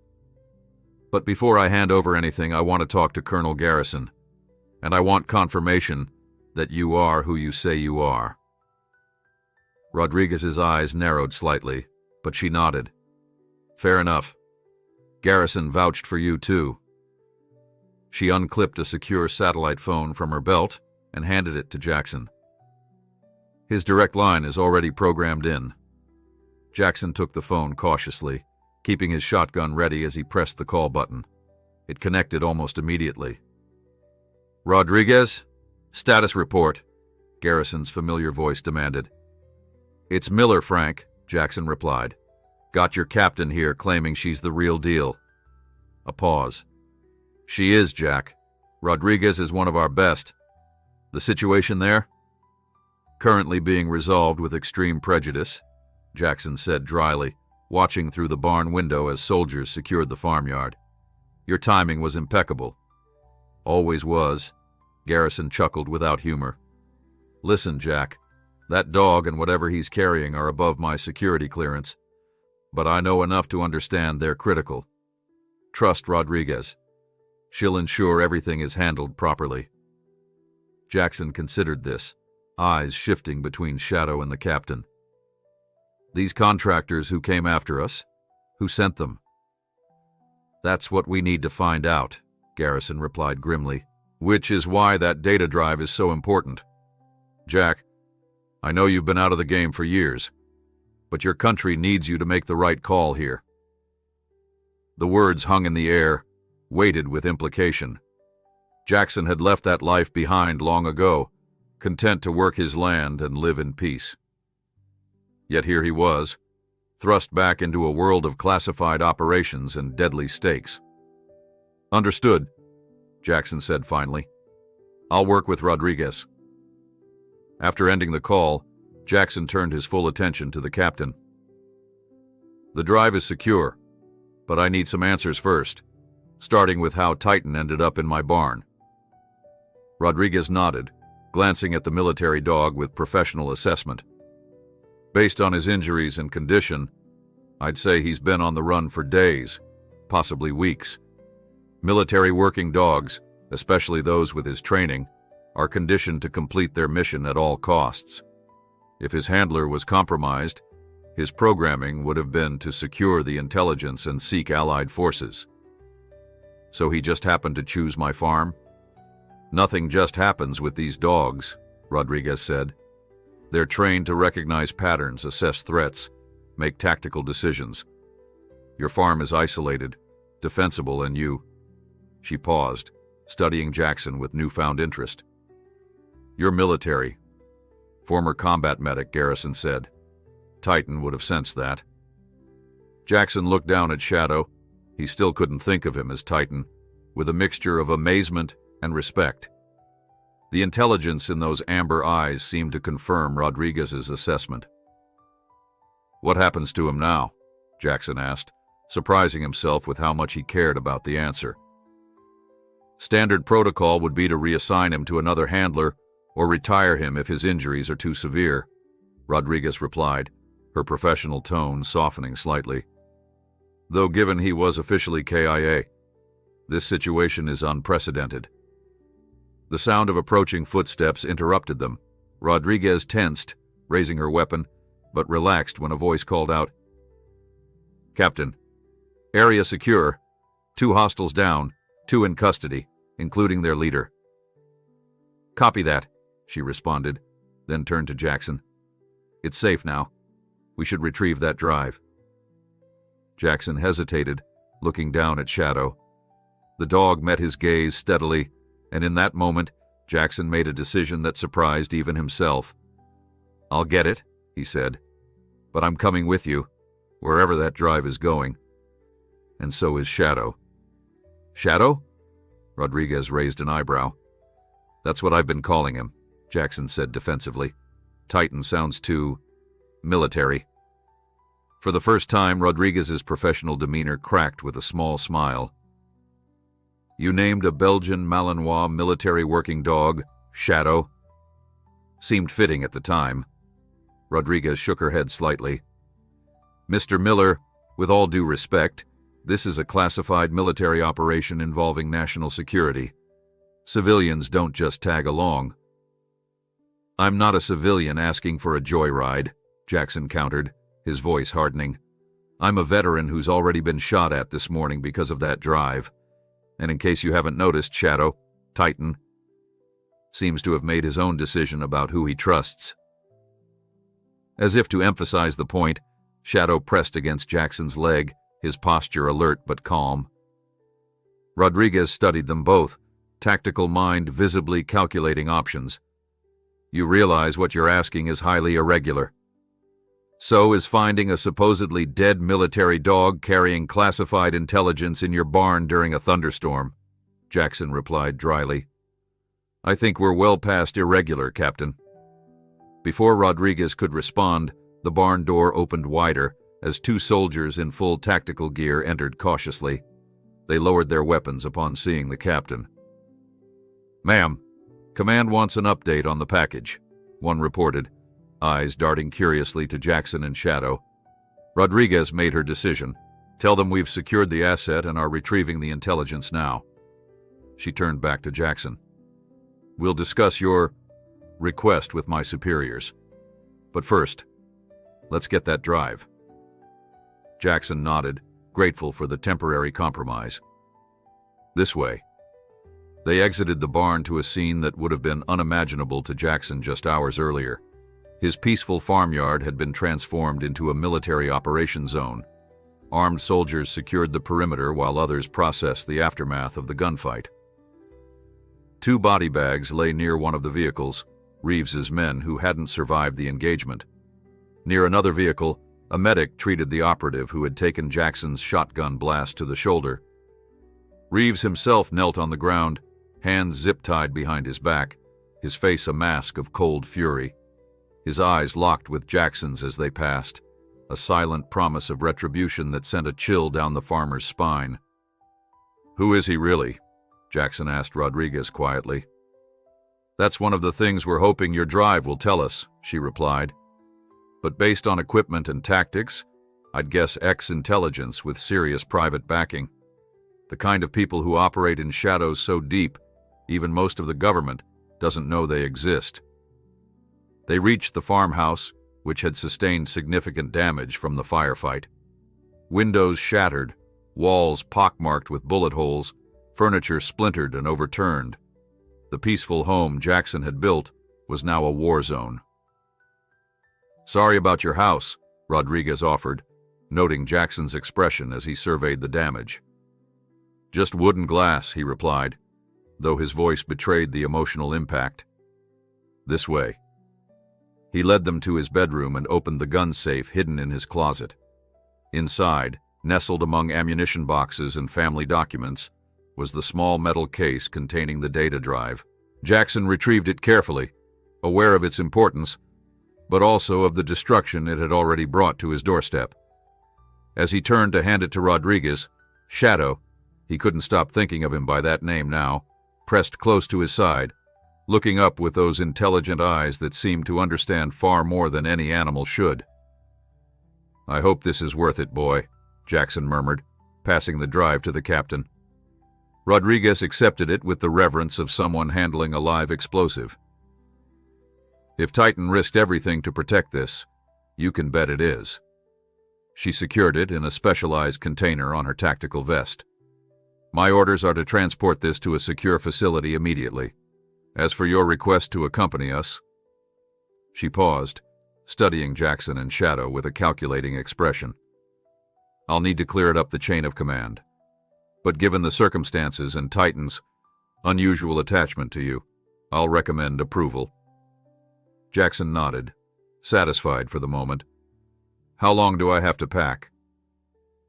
"But before I hand over anything, I want to talk to Colonel Garrison, and I want confirmation that you are who you say you are." Rodriguez's eyes narrowed slightly, but she nodded. "Fair enough. Garrison vouched for you too." She unclipped a secure satellite phone from her belt and handed it to Jackson. His direct line is already programmed in. Jackson took the phone cautiously, keeping his shotgun ready as he pressed the call button. It connected almost immediately. "Rodriguez? Status report," Garrison's familiar voice demanded. "It's Miller, Frank," Jackson replied. "Got your captain here claiming she's the real deal." A pause. "She is, Jack. Rodriguez is one of our best. The situation there?" "Currently being resolved with extreme prejudice," Jackson said dryly, watching through the barn window as soldiers secured the farmyard. "Your timing was impeccable." "Always was," Garrison chuckled without humor. "Listen, Jack, that dog and whatever he's carrying are above my security clearance, but I know enough to understand they're critical. Trust Rodriguez. She'll ensure everything is handled properly." Jackson considered this, eyes shifting between Shadow and the captain. "These contractors who came after us, who sent them?" "That's what we need to find out," Garrison replied grimly, "which is why that data drive is so important. Jack, I know you've been out of the game for years, but your country needs you to make the right call here." The words hung in the air, weighted with implication. Jackson had left that life behind long ago, content to work his land and live in peace. Yet here he was, thrust back into a world of classified operations and deadly stakes. "Understood," Jackson said finally. "I'll work with Rodriguez." After ending the call, Jackson turned his full attention to the captain. "The drive is secure, but I need some answers first, starting with how Titan ended up in my barn." Rodriguez nodded, glancing at the military dog with professional assessment. "Based on his injuries and condition, I'd say he's been on the run for days, possibly weeks. Military working dogs, especially those with his training, are conditioned to complete their mission at all costs. If his handler was compromised, his programming would have been to secure the intelligence and seek Allied forces. So he just happened to choose my farm?" "Nothing just happens with these dogs," Rodriguez said. "They're trained to recognize patterns, assess threats, make tactical decisions. Your farm is isolated, defensible, and you—" She paused, studying Jackson with newfound interest. "You're military. Former combat medic," Garrison said. Titan would have sensed that. Jackson looked down at Shadow. He still couldn't think of him as Titan, with a mixture of amazement and respect. The intelligence in those amber eyes seemed to confirm Rodriguez's assessment. "What happens to him now?" Jackson asked, surprising himself with how much he cared about the answer. "Standard protocol would be to reassign him to another handler or retire him if his injuries are too severe," Rodriguez replied, her professional tone softening slightly. "Though given he was officially KIA, this situation is unprecedented." The sound of approaching footsteps interrupted them. Rodriguez tensed, raising her weapon, but relaxed when a voice called out, "Captain, area secure. 2 hostiles down, 2 in custody, including their leader." "Copy that," she responded, then turned to Jackson. "It's safe now. We should retrieve that drive." Jackson hesitated, looking down at Shadow. The dog met his gaze steadily, and in that moment, Jackson made a decision that surprised even himself. "I'll get it," he said, "but I'm coming with you, wherever that drive is going. And so is Shadow." "Shadow?" Rodriguez raised an eyebrow. "That's what I've been calling him," Jackson said defensively. "Titan sounds too military." For the first time, Rodriguez's professional demeanor cracked with a small smile. "You named a Belgian Malinois military working dog, Shadow?" Seemed fitting at the time. Rodriguez shook her head slightly. "Mr. Miller, with all due respect, this is a classified military operation involving national security. Civilians don't just tag along." "I'm not a civilian asking for a joyride," Jackson countered, his voice hardening. "I'm a veteran who's already been shot at this morning because of that drive. And in case you haven't noticed, Shadow, Titan seems to have made his own decision about who he trusts." As if to emphasize the point, Shadow pressed against Jackson's leg, his posture alert but calm. Rodriguez studied them both, tactical mind visibly calculating options. You realize what you're asking is highly irregular. So is finding a supposedly dead military dog carrying classified intelligence in your barn during a thunderstorm, Jackson replied dryly. I think we're well past irregular, Captain. Before Rodriguez could respond, the barn door opened wider as two soldiers in full tactical gear entered cautiously. They lowered their weapons upon seeing the captain. Ma'am, Command wants an update on the package, one reported, eyes darting curiously to Jackson and Shadow. Rodriguez made her decision. Tell them we've secured the asset and are retrieving the intelligence now. She turned back to Jackson. We'll discuss your request with my superiors. But first, let's get that drive. Jackson nodded, grateful for the temporary compromise. This way. They exited the barn to a scene that would have been unimaginable to Jackson just hours earlier. His peaceful farmyard had been transformed into a military operation zone. Armed soldiers secured the perimeter while others processed the aftermath of the gunfight. Two body bags lay near one of the vehicles, Reeves's men who hadn't survived the engagement. Near another vehicle, a medic treated the operative who had taken Jackson's shotgun blast to the shoulder. Reeves himself knelt on the ground, hands zip-tied behind his back, his face a mask of cold fury. His eyes locked with Jackson's as they passed, a silent promise of retribution that sent a chill down the farmer's spine. Who is he really? Jackson asked Rodriguez quietly. That's one of the things we're hoping your drive will tell us, she replied. But based on equipment and tactics, I'd guess ex-intelligence with serious private backing. The kind of people who operate in shadows so deep, even most of the government doesn't know they exist. They reached the farmhouse, which had sustained significant damage from the firefight. Windows shattered, walls pockmarked with bullet holes, furniture splintered and overturned. The peaceful home Jackson had built was now a war zone. Sorry about your house, Rodriguez offered, noting Jackson's expression as he surveyed the damage. Just wood and glass, he replied, though his voice betrayed the emotional impact. This way. He led them to his bedroom and opened the gun safe hidden in his closet. Inside, nestled among ammunition boxes and family documents, was the small metal case containing the data drive. Jackson retrieved it carefully, aware of its importance, but also of the destruction it had already brought to his doorstep. As he turned to hand it to Rodriguez, Shadow, he couldn't stop thinking of him by that name now, pressed close to his side, looking up with those intelligent eyes that seemed to understand far more than any animal should. I hope this is worth it, boy, Jackson murmured, passing the drive to the captain. Rodriguez accepted it with the reverence of someone handling a live explosive. If Titan risked everything to protect this, you can bet it is. She secured it in a specialized container on her tactical vest. My orders are to transport this to a secure facility immediately. As for your request to accompany us... She paused, studying Jackson and Shadow with a calculating expression. I'll need to clear it up the chain of command. But given the circumstances and Titan's unusual attachment to you, I'll recommend approval. Jackson nodded, satisfied for the moment. How long do I have to pack?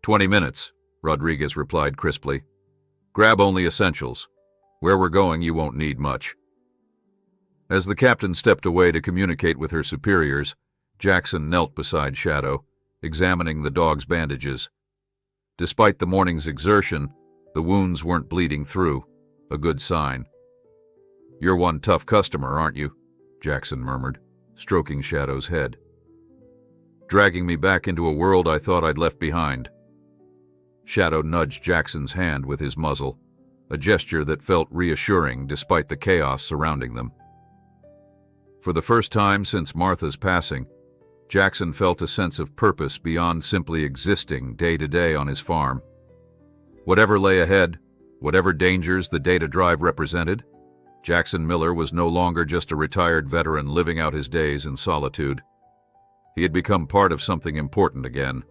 20 minutes, Rodriguez replied crisply. Grab only essentials. Where we're going, you won't need much. As the captain stepped away to communicate with her superiors, Jackson knelt beside Shadow, examining the dog's bandages. Despite the morning's exertion, the wounds weren't bleeding through, a good sign. You're one tough customer, aren't you? Jackson murmured, stroking Shadow's head. Dragging me back into a world I thought I'd left behind. Shadow nudged Jackson's hand with his muzzle, a gesture that felt reassuring despite the chaos surrounding them. For the first time since Martha's passing, Jackson felt a sense of purpose beyond simply existing day to day on his farm. Whatever lay ahead, whatever dangers the data drive represented, Jackson Miller was no longer just a retired veteran living out his days in solitude. He had become part of something important again,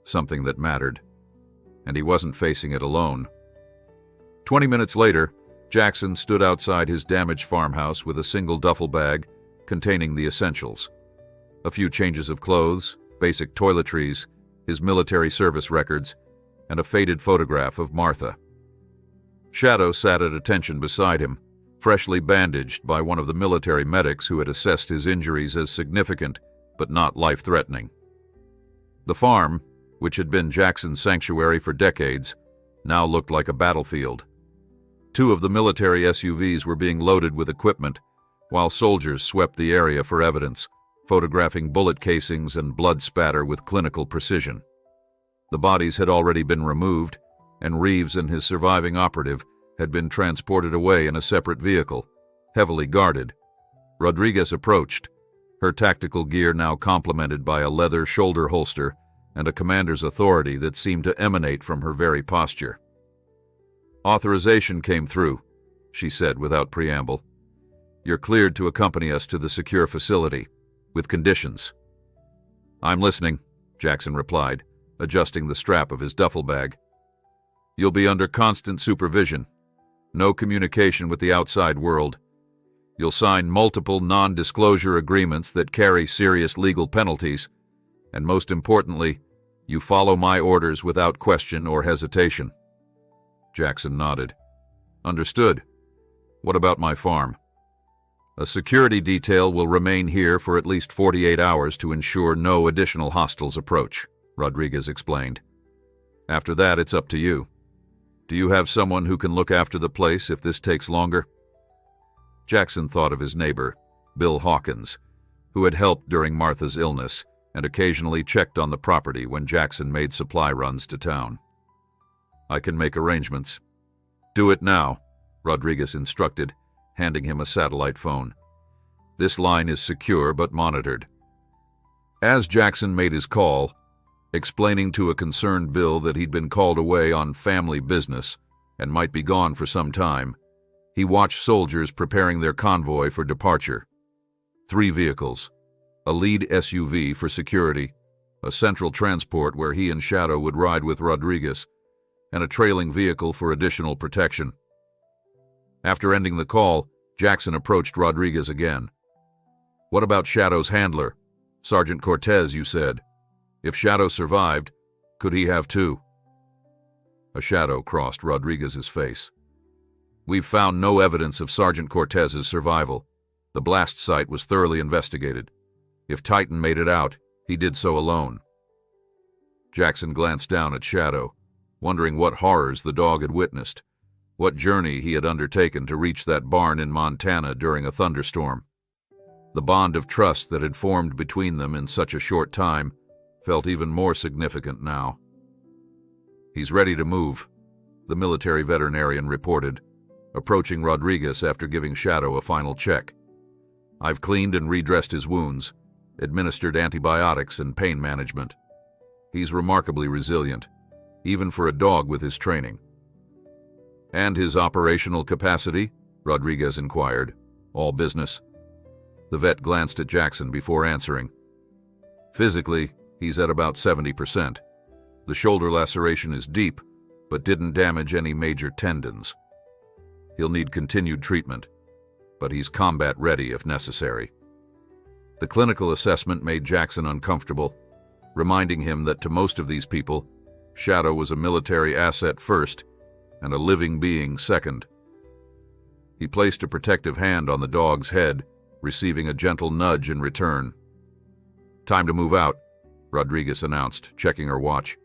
something that mattered, and he wasn't facing it alone. 20 minutes later, Jackson stood outside his damaged farmhouse with a single duffel bag containing the essentials. A few changes of clothes, basic toiletries, his military service records, and a faded photograph of Martha. Shadow sat at attention beside him, freshly bandaged by one of the military medics who had assessed his injuries as significant but not life-threatening. The farm, which had been Jackson's sanctuary for decades, now looked like a battlefield. 2 of the military SUVs were being loaded with equipment, while soldiers swept the area for evidence, photographing bullet casings and blood spatter with clinical precision. The bodies had already been removed, and Reeves and his surviving operative had been transported away in a separate vehicle, heavily guarded. Rodriguez approached, her tactical gear now complemented by a leather shoulder holster and a commander's authority that seemed to emanate from her very posture. "Authorization came through," she said without preamble. "You're cleared to accompany us to the secure facility, with conditions." "I'm listening," Jackson replied, adjusting the strap of his duffel bag. "You'll be under constant supervision. No communication with the outside world. You'll sign multiple non-disclosure agreements that carry serious legal penalties, and most importantly, you follow my orders without question or hesitation." Jackson nodded. "Understood. What about my farm?" "A security detail will remain here for at least 48 hours to ensure no additional hostiles approach," Rodriguez explained. "After that, it's up to you. Do you have someone who can look after the place if this takes longer?" Jackson thought of his neighbor, Bill Hawkins, who had helped during Martha's illness and occasionally checked on the property when Jackson made supply runs to town. "I can make arrangements." "Do it now," Rodriguez instructed, handing him a satellite phone. "This line is secure but monitored." As Jackson made his call, explaining to a concerned Bill that he'd been called away on family business and might be gone for some time, he watched soldiers preparing their convoy for departure. 3 vehicles, a lead SUV for security, a central transport where he and Shadow would ride with Rodriguez, and a trailing vehicle for additional protection. After ending the call, Jackson approached Rodriguez again. "What about Shadow's handler? Sergeant Cortez, you said. If Shadow survived, could he have 2? A shadow crossed Rodriguez's face. "We've found no evidence of Sergeant Cortez's survival. The blast site was thoroughly investigated. If Titan made it out, he did so alone." Jackson glanced down at Shadow, wondering what horrors the dog had witnessed, what journey he had undertaken to reach that barn in Montana during a thunderstorm. The bond of trust that had formed between them in such a short time felt even more significant now. "He's ready to move," the military veterinarian reported, approaching Rodriguez after giving Shadow a final check. "I've cleaned and redressed his wounds, administered antibiotics and pain management. He's remarkably resilient, even for a dog with his training." "And his operational capacity?" Rodriguez inquired. "All business?" The vet glanced at Jackson before answering. "Physically, he's at about 70%. The shoulder laceration is deep, but didn't damage any major tendons. He'll need continued treatment, but he's combat ready if necessary." The clinical assessment made Jackson uncomfortable, reminding him that to most of these people, Shadow was a military asset first and a living being second. He placed a protective hand on the dog's head, receiving a gentle nudge in return. "Time to move out," Rodriguez announced, checking her watch.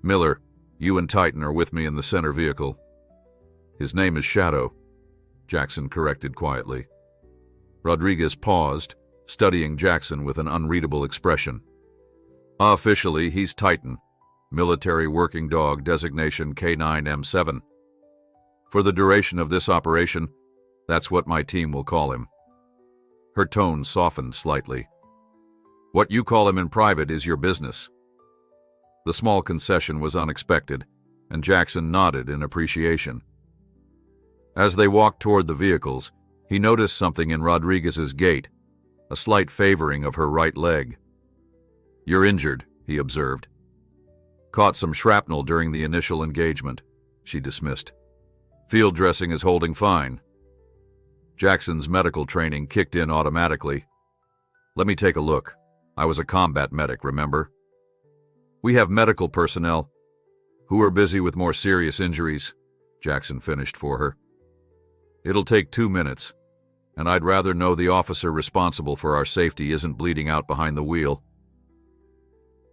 "Miller, you and Titan are with me in the center vehicle." "His name is Shadow," Jackson corrected quietly. Rodriguez paused, studying Jackson with an unreadable expression. "Officially, he's Titan, military working dog designation K9M7. For the duration of this operation, that's what my team will call him." Her tone softened slightly. "What you call him in private is your business." The small concession was unexpected, and Jackson nodded in appreciation. As they walked toward the vehicles, he noticed something in Rodriguez's gait, a slight favoring of her right leg. "You're injured," he observed. "Caught some shrapnel during the initial engagement," she dismissed. "Field dressing is holding fine." Jackson's medical training kicked in automatically. "Let me take a look. I was a combat medic, remember? We have medical personnel who are busy with more serious injuries," Jackson finished for her. "It'll take 2 minutes, and I'd rather know the officer responsible for our safety isn't bleeding out behind the wheel."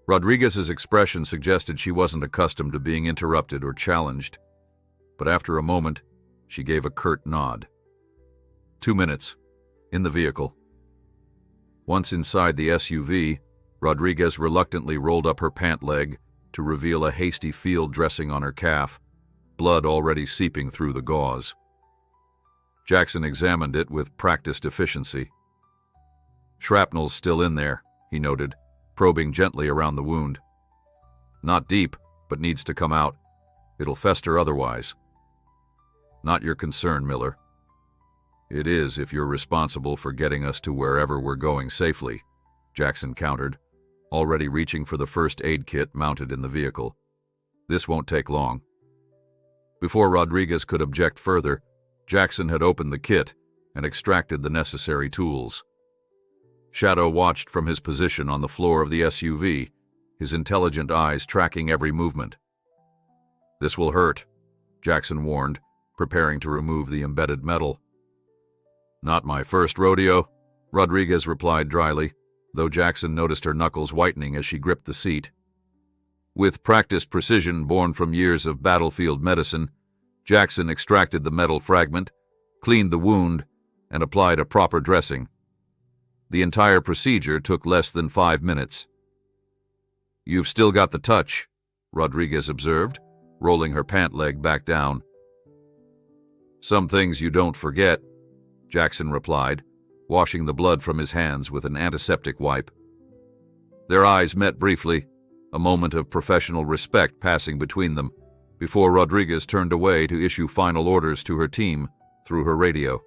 Rodriguez's expression suggested she wasn't accustomed to being interrupted or challenged, but after a moment, she gave a curt nod. 2 minutes. In the vehicle. Once inside the SUV, Rodriguez reluctantly rolled up her pant leg to reveal a hasty field dressing on her calf, blood already seeping through the gauze. Jackson examined it with practiced efficiency. "Shrapnel's still in there," he noted, probing gently around the wound. "Not deep, but needs to come out. It'll fester otherwise." "Not your concern, Miller." "It is if you're responsible for getting us to wherever we're going safely," Jackson countered, already reaching for the first aid kit mounted in the vehicle. "This won't take long." Before Rodriguez could object further, Jackson had opened the kit and extracted the necessary tools. Shadow watched from his position on the floor of the SUV, his intelligent eyes tracking every movement. "This will hurt," Jackson warned, preparing to remove the embedded metal. "Not my first rodeo," Rodriguez replied dryly, though Jackson noticed her knuckles whitening as she gripped the seat. With practiced precision born from years of battlefield medicine, Jackson extracted the metal fragment, cleaned the wound, and applied a proper dressing. The entire procedure took less than 5 minutes. "You've still got the touch," Rodriguez observed, rolling her pant leg back down. "Some things you don't forget," Jackson replied, washing the blood from his hands with an antiseptic wipe. Their eyes met briefly, a moment of professional respect passing between them, before Rodriguez turned away to issue final orders to her team through her radio.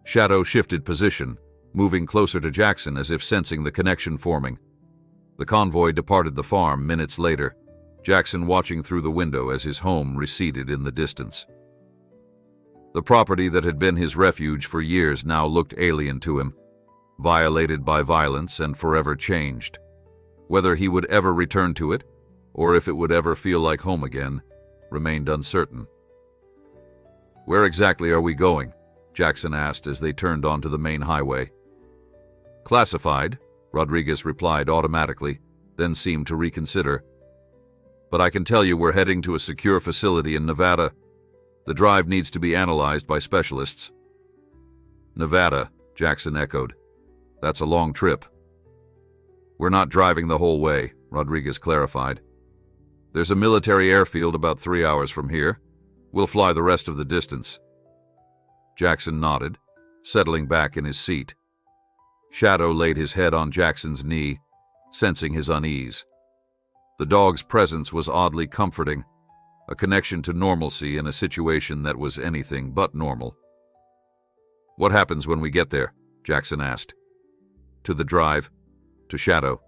Shadow shifted position, moving closer to Jackson as if sensing the connection forming. The convoy departed the farm minutes later, Jackson watching through the window as his home receded in the distance. The property that had been his refuge for years now looked alien to him, violated by violence and forever changed. Whether he would ever return to it, or if it would ever feel like home again, remained uncertain. "Where exactly are we going?" Jackson asked as they turned onto the main highway. "Classified," Rodriguez replied automatically, then seemed to reconsider. "But I can tell you we're heading to a secure facility in Nevada. The drive needs to be analyzed by specialists." "Nevada," Jackson echoed. "That's a long trip." "We're not driving the whole way," Rodriguez clarified. "There's a military airfield about 3 hours from here. We'll fly the rest of the distance." Jackson nodded, settling back in his seat. Shadow laid his head on Jackson's knee, sensing his unease. The dog's presence was oddly comforting, a connection to normalcy in a situation that was anything but normal. "What happens when we get there?" Jackson asked. "To the drive, to Shadow,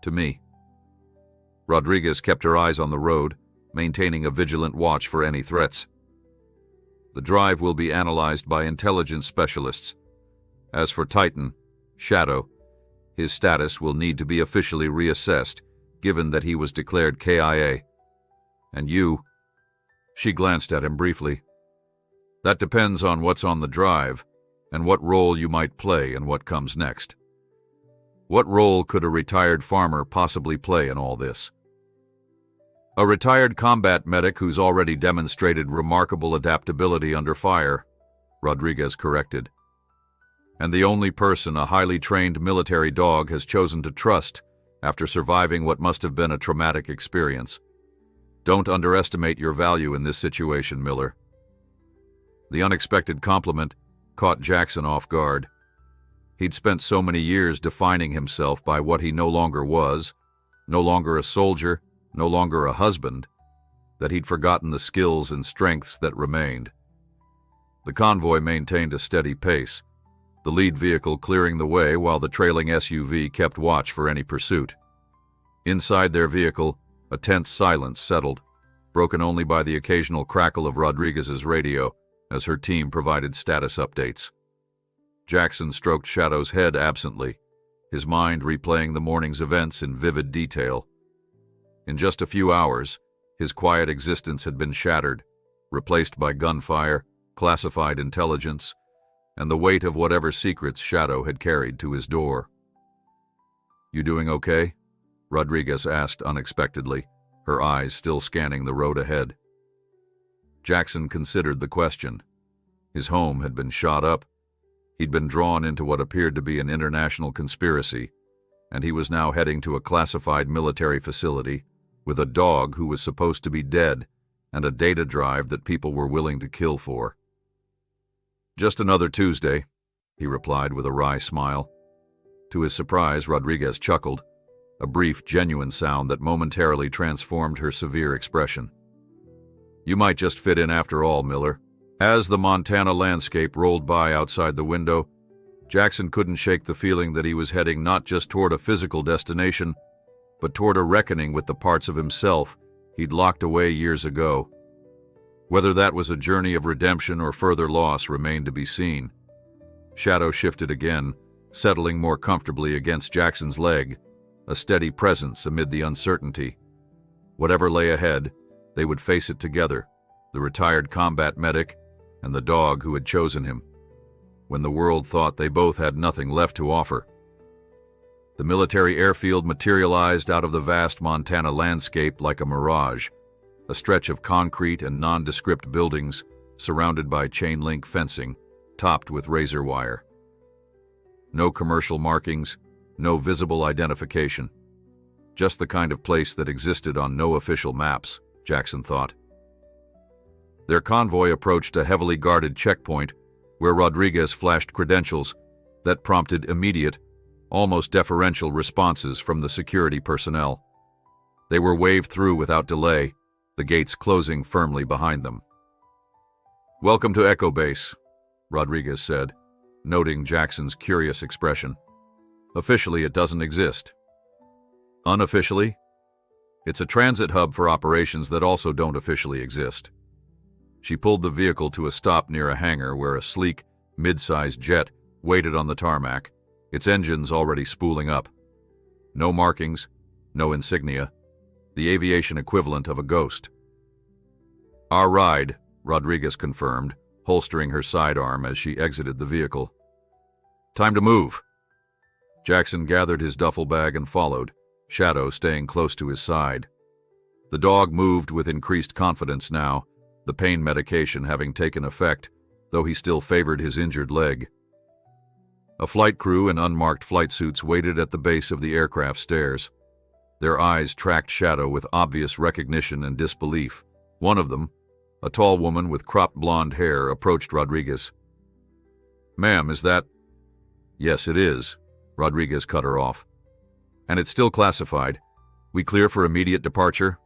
to me." Rodriguez kept her eyes on the road, maintaining a vigilant watch for any threats. "The drive will be analyzed by intelligence specialists. As for Titan, Shadow, his status will need to be officially reassessed, given that he was declared KIA. And you..." She glanced at him briefly. "That depends on what's on the drive, and what role you might play in what comes next." What role could a retired farmer possibly play in all this? "A retired combat medic who's already demonstrated remarkable adaptability under fire," Rodriguez corrected. "And the only person a highly trained military dog has chosen to trust after surviving what must have been a traumatic experience. Don't underestimate your value in this situation, Miller." The unexpected compliment caught Jackson off guard. He'd spent so many years defining himself by what he no longer was, no longer a soldier, no longer a husband, that he'd forgotten the skills and strengths that remained. The convoy maintained a steady pace, the lead vehicle clearing the way while the trailing SUV kept watch for any pursuit. Inside their vehicle, a tense silence settled, broken only by the occasional crackle of Rodriguez's radio as her team provided status updates. Jackson stroked Shadow's head absently, his mind replaying the morning's events in vivid detail. In just a few hours, his quiet existence had been shattered, replaced by gunfire, classified intelligence, and the weight of whatever secrets Shadow had carried to his door. "You doing okay?" Rodriguez asked unexpectedly, her eyes still scanning the road ahead. Jackson considered the question. His home had been shot up. He'd been drawn into what appeared to be an international conspiracy, and he was now heading to a classified military facility with a dog who was supposed to be dead and a data drive that people were willing to kill for. "Just another Tuesday," he replied with a wry smile. To his surprise, Rodriguez chuckled, a brief, genuine sound that momentarily transformed her severe expression. "You might just fit in after all, Miller." As the Montana landscape rolled by outside the window, Jackson couldn't shake the feeling that he was heading not just toward a physical destination, but toward a reckoning with the parts of himself he'd locked away years ago. Whether that was a journey of redemption or further loss remained to be seen. Shadow shifted again, settling more comfortably against Jackson's leg, a steady presence amid the uncertainty. Whatever lay ahead, they would face it together, the retired combat medic and the dog who had chosen him, when the world thought they both had nothing left to offer. The military airfield materialized out of the vast Montana landscape like a mirage, a stretch of concrete and nondescript buildings surrounded by chain-link fencing, topped with razor wire. No commercial markings, no visible identification. Just the kind of place that existed on no official maps, Jackson thought. Their convoy approached a heavily guarded checkpoint where Rodriguez flashed credentials that prompted immediate, almost deferential responses from the security personnel. They were waved through without delay, the gates closing firmly behind them. "Welcome to Echo Base," Rodriguez said, noting Jackson's curious expression. "Officially, it doesn't exist. Unofficially, it's a transit hub for operations that also don't officially exist." She pulled the vehicle to a stop near a hangar where a sleek, mid-sized jet waited on the tarmac, its engines already spooling up. No markings, no insignia, the aviation equivalent of a ghost. "Our ride," Rodriguez confirmed, holstering her sidearm as she exited the vehicle. "Time to move." Jackson gathered his duffel bag and followed, Shadow staying close to his side. The dog moved with increased confidence now, the pain medication having taken effect, though he still favored his injured leg. A flight crew in unmarked flight suits waited at the base of the aircraft stairs. Their eyes tracked Shadow with obvious recognition and disbelief. One of them, a tall woman with cropped blonde hair, approached Rodriguez. "Ma'am, is that—" "Yes, it is," Rodriguez cut her off. "And it's still classified. We clear for immediate departure?"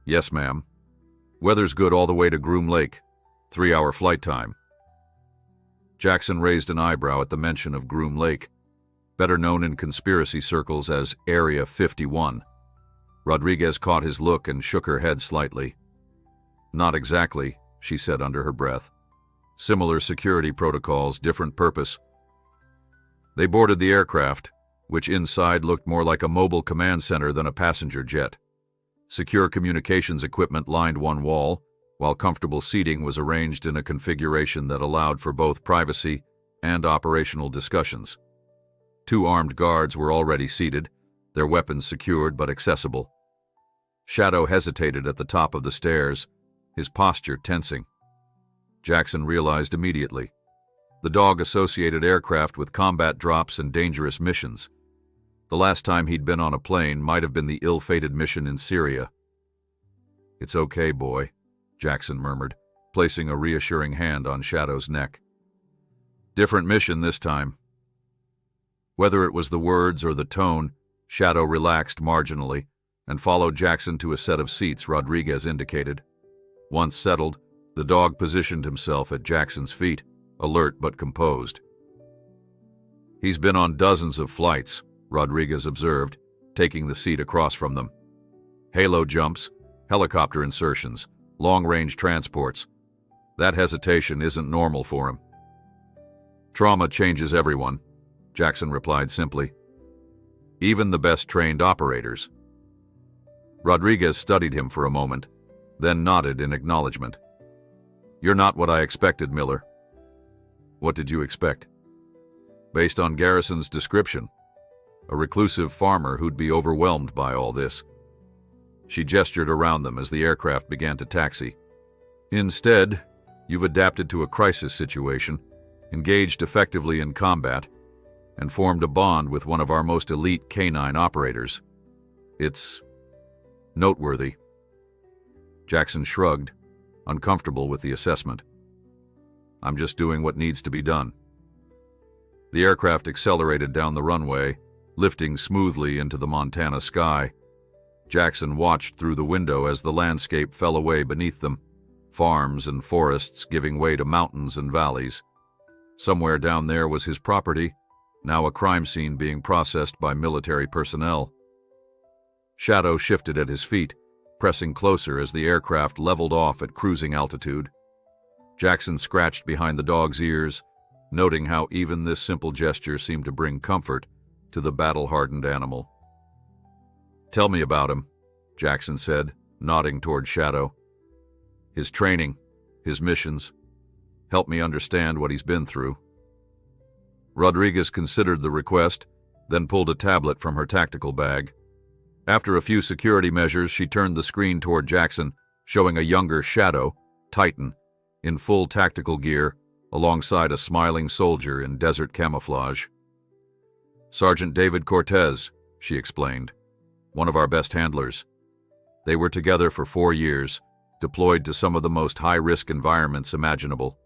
"Yes, ma'am. Weather's good all the way to Groom Lake. 3-hour flight time." Jackson raised an eyebrow at the mention of Groom Lake, better known in conspiracy circles as Area 51. Rodriguez caught his look and shook her head slightly. "Not exactly," she said under her breath. "Similar security protocols, different purpose." They boarded the aircraft, which inside looked more like a mobile command center than a passenger jet. Secure communications equipment lined one wall, while comfortable seating was arranged in a configuration that allowed for both privacy and operational discussions. 2 armed guards were already seated, their weapons secured but accessible. Shadow hesitated at the top of the stairs, his posture tensing. Jackson realized immediately. The dog associated aircraft with combat drops and dangerous missions. The last time he'd been on a plane might have been the ill-fated mission in Syria. "It's okay, boy," Jackson murmured, placing a reassuring hand on Shadow's neck. "Different mission this time." Whether it was the words or the tone, Shadow relaxed marginally and followed Jackson to a set of seats Rodriguez indicated. Once settled, the dog positioned himself at Jackson's feet, alert but composed. He's been on dozens of flights, Rodriguez observed, taking the seat across from them. Halo jumps, helicopter insertions, long-range transports. That hesitation isn't normal for him. Trauma changes everyone, Jackson replied simply. Even the best trained operators. Rodriguez studied him for a moment, then nodded in acknowledgement. You're not what I expected, Miller. What did you expect? Based on Garrison's description, a reclusive farmer who'd be overwhelmed by all this. She gestured around them as the aircraft began to taxi. Instead, you've adapted to a crisis situation, engaged effectively in combat, and formed a bond with one of our most elite canine operators. It's noteworthy. Jackson shrugged, uncomfortable with the assessment. I'm just doing what needs to be done. The aircraft accelerated down the runway, lifting smoothly into the Montana sky. Jackson watched through the window as the landscape fell away beneath them, farms and forests giving way to mountains and valleys. Somewhere down there was his property, now a crime scene being processed by military personnel. Shadow shifted at his feet, pressing closer as the aircraft leveled off at cruising altitude. Jackson scratched behind the dog's ears, noting how even this simple gesture seemed to bring comfort to the battle-hardened animal. Tell me about him, Jackson said, nodding toward Shadow. His training, his missions. Help me understand what he's been through. Rodriguez considered the request, then pulled a tablet from her tactical bag. After a few security measures, she turned the screen toward Jackson, showing a younger Shadow, Titan, in full tactical gear, alongside a smiling soldier in desert camouflage. Sergeant David Cortez, she explained, one of our best handlers. They were together for 4 years, deployed to some of the most high-risk environments imaginable.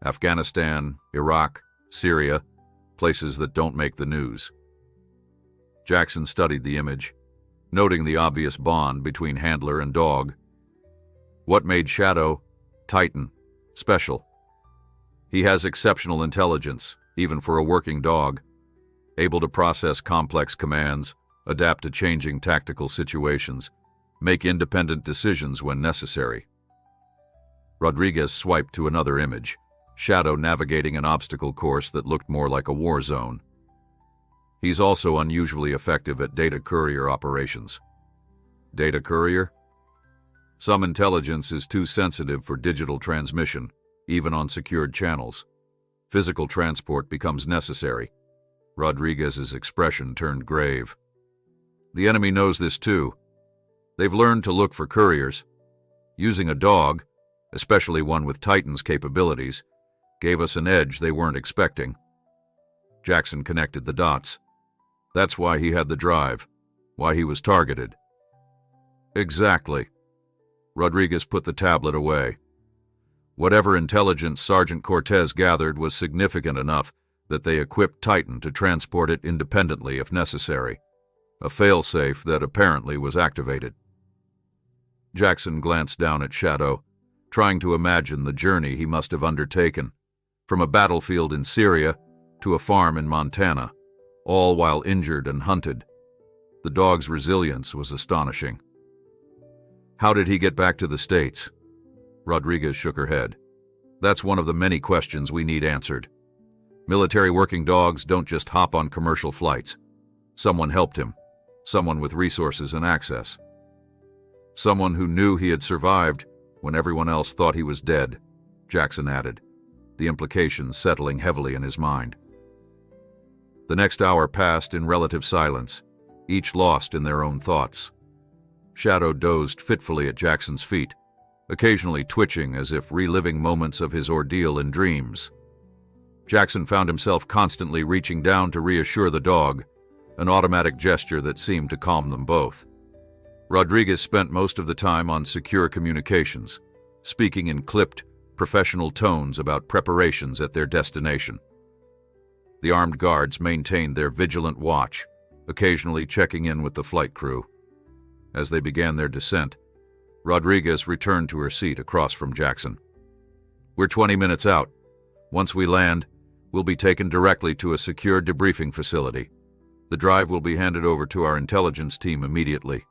Afghanistan, Iraq, Syria, places that don't make the news. Jackson studied the image, noting the obvious bond between handler and dog. What made Shadow, Titan, special? He has exceptional intelligence, even for a working dog, able to process complex commands, adapt to changing tactical situations, make independent decisions when necessary. Rodriguez swiped to another image, Shadow navigating an obstacle course that looked more like a war zone. He's also unusually effective at data courier operations. Data courier? Some intelligence is too sensitive for digital transmission, even on secured channels. Physical transport becomes necessary. Rodriguez's expression turned grave. The enemy knows this too. They've learned to look for couriers. Using a dog, especially one with Titan's capabilities, gave us an edge they weren't expecting. Jackson connected the dots. That's why he had the drive, why he was targeted. Exactly. Rodriguez put the tablet away. Whatever intelligence Sergeant Cortez gathered was significant enough that they equipped Titan to transport it independently if necessary, a failsafe that apparently was activated. Jackson glanced down at Shadow, trying to imagine the journey he must have undertaken, from a battlefield in Syria to a farm in Montana, all while injured and hunted. The dog's resilience was astonishing. How did he get back to the States? Rodriguez shook her head. That's one of the many questions we need answered. Military working dogs don't just hop on commercial flights. Someone helped him, someone with resources and access. Someone who knew he had survived when everyone else thought he was dead, Jackson added, the implications settling heavily in his mind. The next hour passed in relative silence, each lost in their own thoughts. Shadow dozed fitfully at Jackson's feet, occasionally twitching as if reliving moments of his ordeal in dreams. Jackson found himself constantly reaching down to reassure the dog, an automatic gesture that seemed to calm them both. Rodriguez spent most of the time on secure communications, speaking in clipped, professional tones about preparations at their destination. The armed guards maintained their vigilant watch, occasionally checking in with the flight crew. As they began their descent, Rodriguez returned to her seat across from Jackson. We're 20 minutes out. Once we land, will be taken directly to a secure debriefing facility. The drive will be handed over to our intelligence team immediately.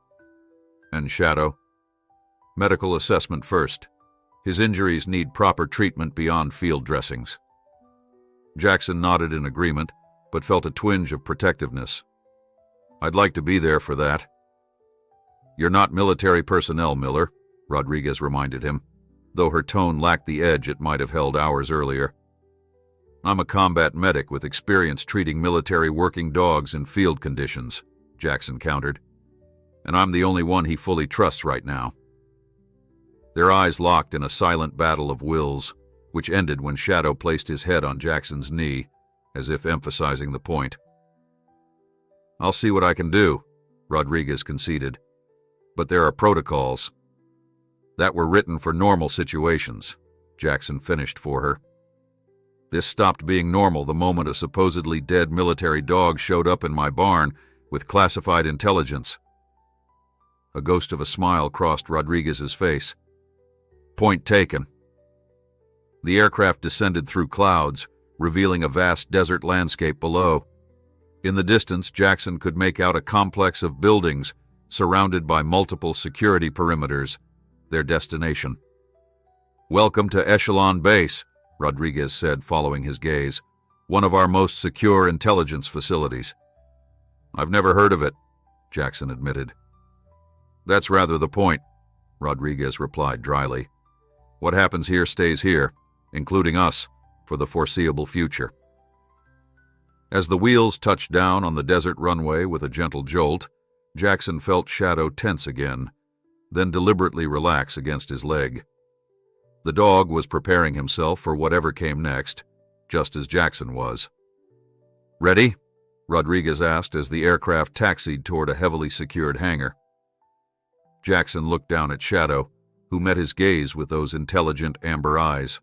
And Shadow? Medical assessment first. His injuries need proper treatment beyond field dressings. Jackson nodded in agreement, but felt a twinge of protectiveness. I'd like to be there for that. You're not military personnel, Miller, Rodriguez reminded him, though her tone lacked the edge it might have held hours earlier. I'm a combat medic with experience treating military working dogs in field conditions, Jackson countered. And I'm the only one he fully trusts right now. Their eyes locked in a silent battle of wills, which ended when Shadow placed his head on Jackson's knee, as if emphasizing the point. I'll see what I can do, Rodriguez conceded. But there are protocols that were written for normal situations, Jackson finished for her. This stopped being normal the moment a supposedly dead military dog showed up in my barn with classified intelligence. A ghost of a smile crossed Rodriguez's face. Point taken. The aircraft descended through clouds, revealing a vast desert landscape below. In the distance, Jackson could make out a complex of buildings surrounded by multiple security perimeters, their destination. Welcome to Echelon Base, Rodriguez said, following his gaze. One of our most secure intelligence facilities. I've never heard of it, Jackson admitted. That's rather the point, Rodriguez replied dryly. What happens here stays here, including us, for the foreseeable future. As the wheels touched down on the desert runway with a gentle jolt, Jackson felt Shadow tense again, then deliberately relax against his leg. The dog was preparing himself for whatever came next, just as Jackson was. Ready? Rodriguez asked as the aircraft taxied toward a heavily secured hangar. Jackson looked down at Shadow, who met his gaze with those intelligent amber eyes.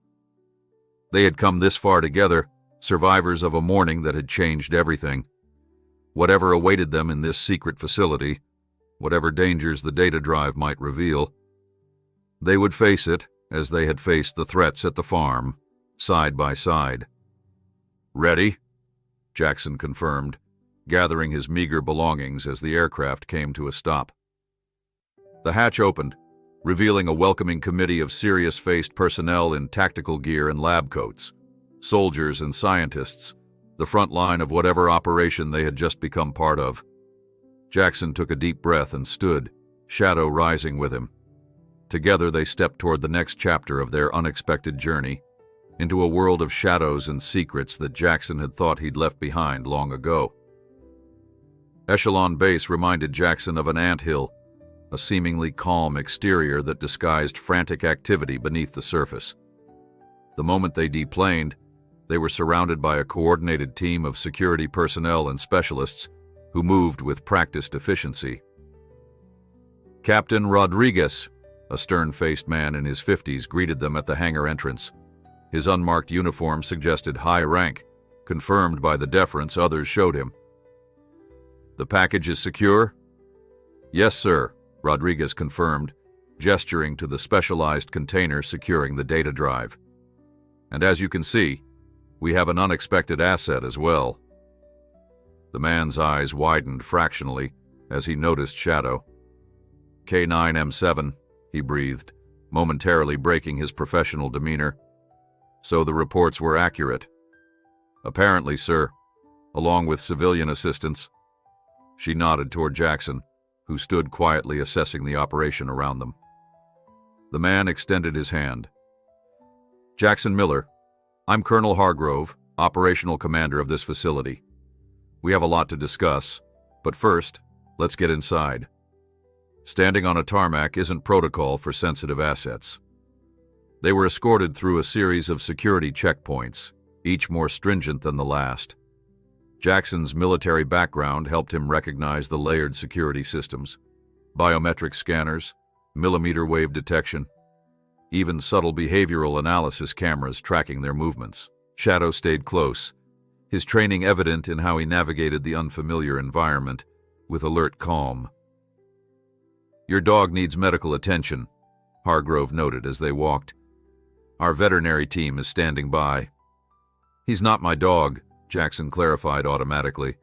They had come this far together, survivors of a morning that had changed everything. Whatever awaited them in this secret facility, whatever dangers the data drive might reveal, they would face it as they had faced the threats at the farm, side by side. Ready? Jackson confirmed, gathering his meager belongings as the aircraft came to a stop. The hatch opened, revealing a welcoming committee of serious-faced personnel in tactical gear and lab coats, soldiers and scientists, the front line of whatever operation they had just become part of. Jackson took a deep breath and stood, Shadow rising with him. Together they stepped toward the next chapter of their unexpected journey, into a world of shadows and secrets that Jackson had thought he'd left behind long ago. Echelon Base reminded Jackson of an anthill, a seemingly calm exterior that disguised frantic activity beneath the surface. The moment they deplaned, they were surrounded by a coordinated team of security personnel and specialists who moved with practiced efficiency. Captain Rodriguez, a stern-faced man in his 50s, greeted them at the hangar entrance. His unmarked uniform suggested high rank, confirmed by the deference others showed him. The package is secure? Yes, sir, Rodriguez confirmed, gesturing to the specialized container securing the data drive. And as you can see, we have an unexpected asset as well. The man's eyes widened fractionally as he noticed Shadow. K9M7, he breathed, momentarily breaking his professional demeanor. So the reports were accurate. Apparently, sir, along with civilian assistance. She nodded toward Jackson, who stood quietly assessing the operation around them. The man extended his hand. Jackson Miller, I'm Colonel Hargrove, operational commander of this facility. We have a lot to discuss, but first, let's get inside. Standing on a tarmac isn't protocol for sensitive assets. They were escorted through a series of security checkpoints, each more stringent than the last. Jackson's military background helped him recognize the layered security systems, biometric scanners, millimeter wave detection, even subtle behavioral analysis cameras tracking their movements. Shadow stayed close, his training evident in how he navigated the unfamiliar environment with alert calm. Your dog needs medical attention, Hargrove noted as they walked. Our veterinary team is standing by. "He's not my dog," Jackson clarified automatically,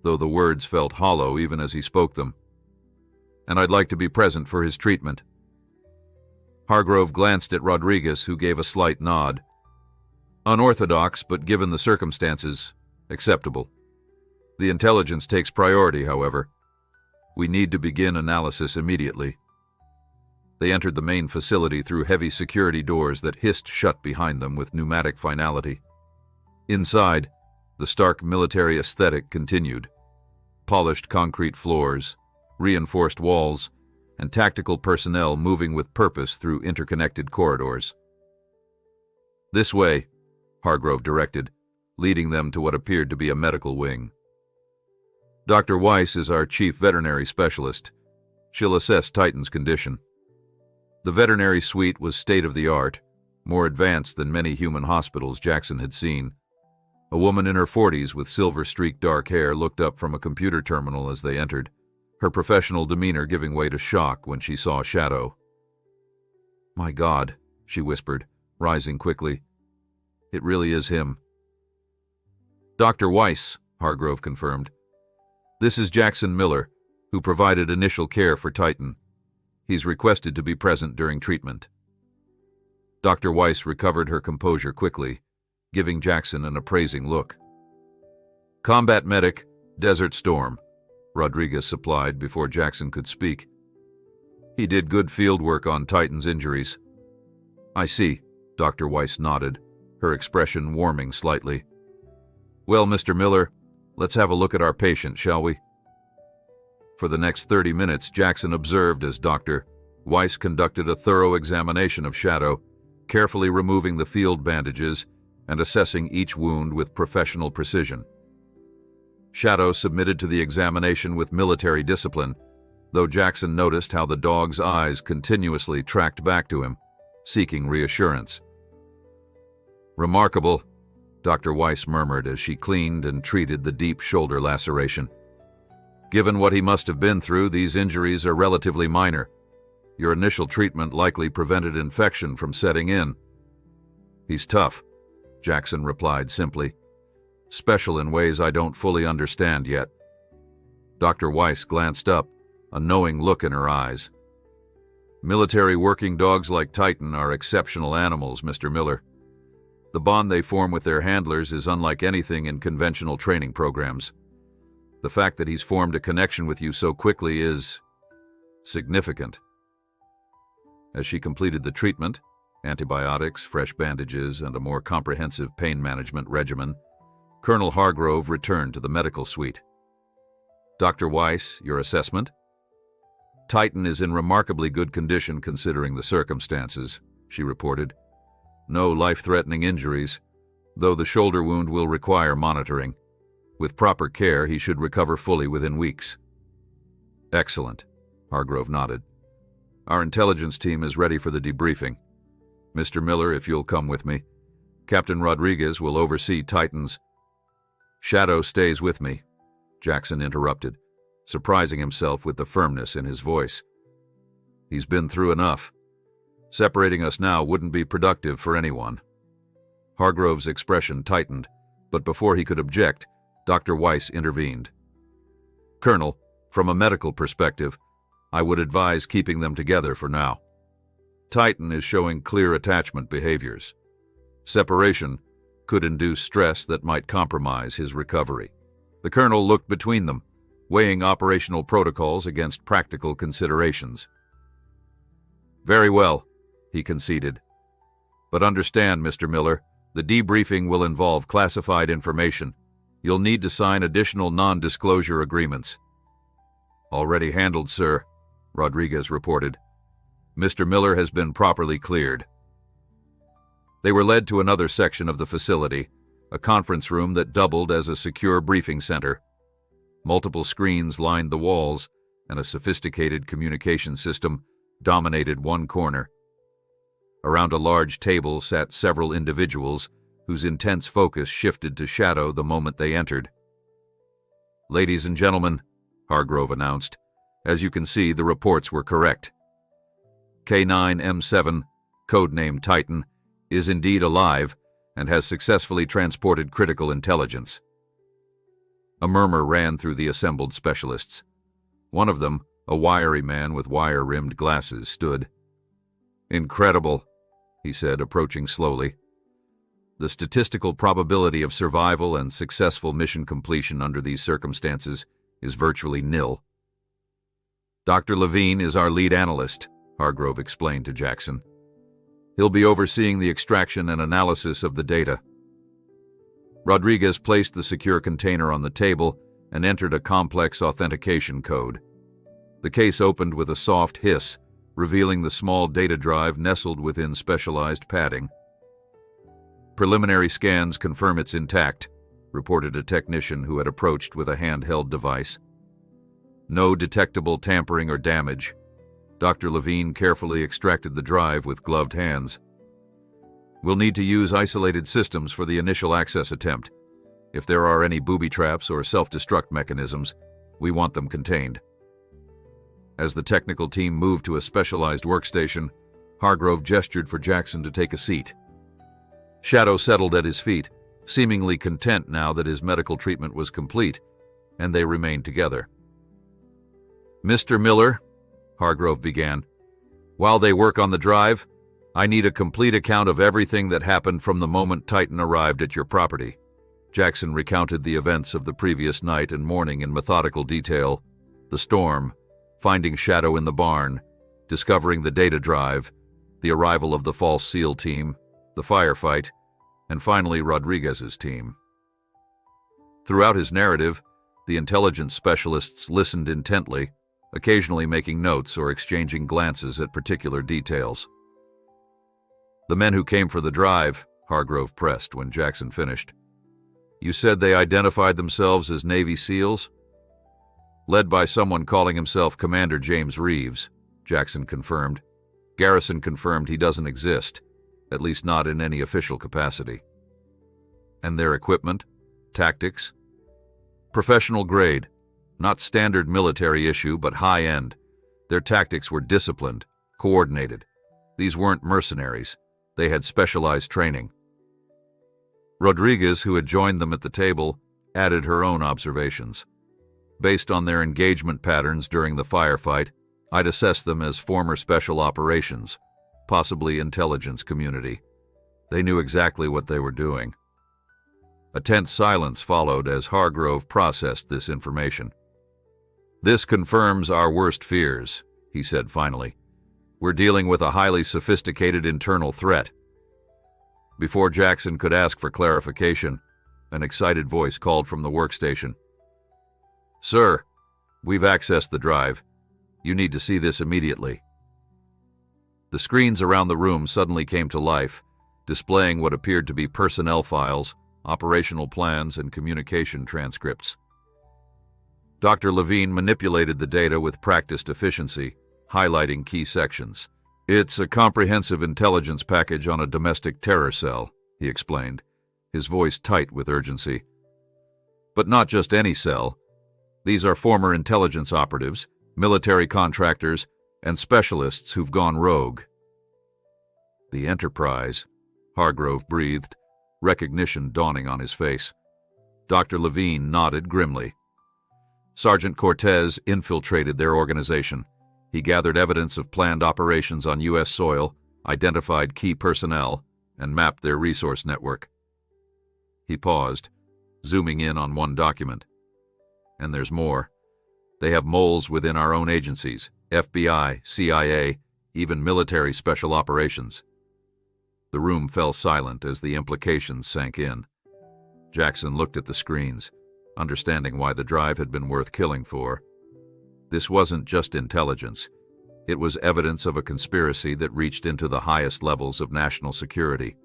though the words felt hollow even as he spoke them. "And I'd like to be present for his treatment." Hargrove glanced at Rodriguez, who gave a slight nod. Unorthodox, but given the circumstances, acceptable. The intelligence takes priority, however. We need to begin analysis immediately. They entered the main facility through heavy security doors that hissed shut behind them with pneumatic finality. Inside, the stark military aesthetic continued. Polished concrete floors, reinforced walls, and tactical personnel moving with purpose through interconnected corridors. "This way," Hargrove directed, leading them to what appeared to be a medical wing. "Dr. Weiss is our chief veterinary specialist. She'll assess Titan's condition." The veterinary suite was state-of-the-art, more advanced than many human hospitals Jackson had seen. A woman in her 40s with silver-streaked dark hair looked up from a computer terminal as they entered, her professional demeanor giving way to shock when she saw Shadow. "My God," she whispered, rising quickly. "It really is him." "Dr. Weiss," Hargrove confirmed. "This is Jackson Miller, who provided initial care for Titan. He's requested to be present during treatment." Dr. Weiss recovered her composure quickly, giving Jackson an appraising look. "Combat medic, Desert Storm," Rodriguez supplied before Jackson could speak. "He did good field work on Titan's injuries." "I see," Dr. Weiss nodded, her expression warming slightly. "Well, Mr. Miller, let's have a look at our patient, shall we?" For the next 30 minutes, Jackson observed as Dr. Weiss conducted a thorough examination of Shadow, carefully removing the field bandages and assessing each wound with professional precision. Shadow submitted to the examination with military discipline, though Jackson noticed how the dog's eyes continuously tracked back to him, seeking reassurance. "Remarkable," Dr. Weiss murmured as she cleaned and treated the deep shoulder laceration. "Given what he must have been through, these injuries are relatively minor. Your initial treatment likely prevented infection from setting in." "He's tough," Jackson replied simply. "Special in ways I don't fully understand yet." Dr. Weiss glanced up, a knowing look in her eyes. "Military working dogs like Titan are exceptional animals, Mr. Miller. The bond they form with their handlers is unlike anything in conventional training programs. The fact that he's formed a connection with you so quickly is significant." As she completed the treatment, antibiotics, fresh bandages, and a more comprehensive pain management regimen, Colonel Hargrove returned to the medical suite. "Dr. Weiss, your assessment?" "Titan is in remarkably good condition considering the circumstances," she reported. "No life-threatening injuries, though the shoulder wound will require monitoring. With proper care, he should recover fully within weeks." "Excellent," Hargrove nodded. "Our intelligence team is ready for the debriefing. Mr. Miller, if you'll come with me. Captain Rodriguez will oversee Titan's—" "Shadow stays with me," Jackson interrupted, surprising himself with the firmness in his voice. "He's been through enough. Separating us now wouldn't be productive for anyone." Hargrove's expression tightened, but before he could object, Dr. Weiss intervened. "Colonel, from a medical perspective, I would advise keeping them together for now. Titan is showing clear attachment behaviors. Separation could induce stress that might compromise his recovery." The colonel looked between them, weighing operational protocols against practical considerations. "Very well," he conceded. "But understand, Mr. Miller, the debriefing will involve classified information. You'll need to sign additional non-disclosure agreements." "Already handled, sir," Rodriguez reported. "Mr. Miller has been properly cleared." They were led to another section of the facility, a conference room that doubled as a secure briefing center. Multiple screens lined the walls, and a sophisticated communication system dominated one corner. Around a large table sat several individuals whose intense focus shifted to Shadow the moment they entered. "Ladies and gentlemen," Hargrove announced, "as you can see, the reports were correct. K9M7, codename Titan, is indeed alive and has successfully transported critical intelligence. A murmur ran through the assembled specialists. One of them, a wiry man with wire-rimmed glasses, stood. "Incredible," he said, approaching slowly. "The statistical probability of survival and successful mission completion under these circumstances is virtually nil." "Dr. Levine is our lead analyst," Hargrove explained to Jackson. "He'll be overseeing the extraction and analysis of the data." Rodriguez placed the secure container on the table and entered a complex authentication code. The case opened with a soft hiss, revealing the small data drive nestled within specialized padding. "Preliminary scans confirm it's intact," reported a technician who had approached with a handheld device. "No detectable tampering or damage." Dr. Levine carefully extracted the drive with gloved hands. "We'll need to use isolated systems for the initial access attempt. If there are any booby traps or self-destruct mechanisms, we want them contained." As the technical team moved to a specialized workstation, Hargrove gestured for Jackson to take a seat. Shadow settled at his feet, seemingly content now that his medical treatment was complete, and they remained together. "Mr. Miller," Hargrove began, "while they work on the drive, I need a complete account of everything that happened from the moment Titan arrived at your property." Jackson recounted the events of the previous night and morning in methodical detail: the storm, finding Shadow in the barn, discovering the data drive, the arrival of the false SEAL team, the firefight, and finally Rodriguez's team. Throughout his narrative, the intelligence specialists listened intently, occasionally making notes or exchanging glances at particular details. "The men who came for the drive," Hargrove pressed when Jackson finished. "You said they identified themselves as Navy SEALs?" "Led by someone calling himself Commander James Reeves," Jackson confirmed. Garrison confirmed he doesn't exist, at least not in any official capacity. "And their equipment? Tactics?" "Professional grade. Not standard military issue, but high-end. Their tactics were disciplined, coordinated. These weren't mercenaries. They had specialized training." Rodriguez, who had joined them at the table, added her own observations. "Based on their engagement patterns during the firefight, I'd assess them as former special operations, possibly intelligence community. They knew exactly what they were doing." A tense silence followed as Hargrove processed this information. "This confirms our worst fears," he said finally. "We're dealing with a highly sophisticated internal threat." Before Jackson could ask for clarification, an excited voice called from the workstation. "Sir, we've accessed the drive. You need to see this immediately." The screens around the room suddenly came to life, displaying what appeared to be personnel files, operational plans, and communication transcripts. Dr. Levine manipulated the data with practiced efficiency, highlighting key sections. "It's a comprehensive intelligence package on a domestic terror cell," he explained, his voice tight with urgency. "But not just any cell. These are former intelligence operatives, military contractors, and specialists who've gone rogue." "The Enterprise," Hargrove breathed, recognition dawning on his face. Dr. Levine nodded grimly. "Sergeant Cortez infiltrated their organization. He gathered evidence of planned operations on U.S. soil, identified key personnel, and mapped their resource network." He paused, zooming in on one document. "And there's more. They have moles within our own agencies, FBI, CIA, even military special operations." The room fell silent as the implications sank in. Jackson looked at the screens, understanding why the drive had been worth killing for. This wasn't just intelligence. It was evidence of a conspiracy that reached into the highest levels of national security.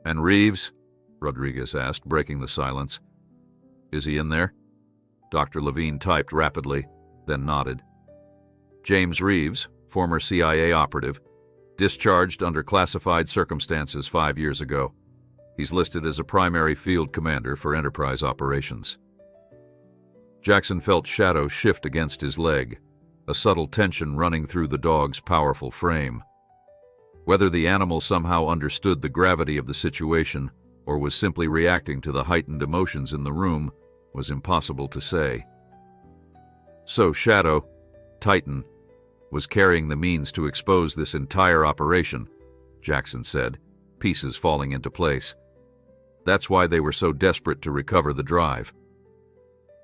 "And Reeves?" Rodriguez asked, breaking the silence. "Is he in there?" Dr. Levine typed rapidly, then nodded. "James Reeves, former CIA operative, discharged under classified circumstances 5 years ago. He's listed as a primary field commander for Enterprise operations." Jackson felt Shadow shift against his leg, a subtle tension running through the dog's powerful frame. Whether the animal somehow understood the gravity of the situation or was simply reacting to the heightened emotions in the room was impossible to say. So Shadow, Titan, was carrying the means to expose this entire operation, Jackson said, pieces falling into place. That's why they were so desperate to recover the drive.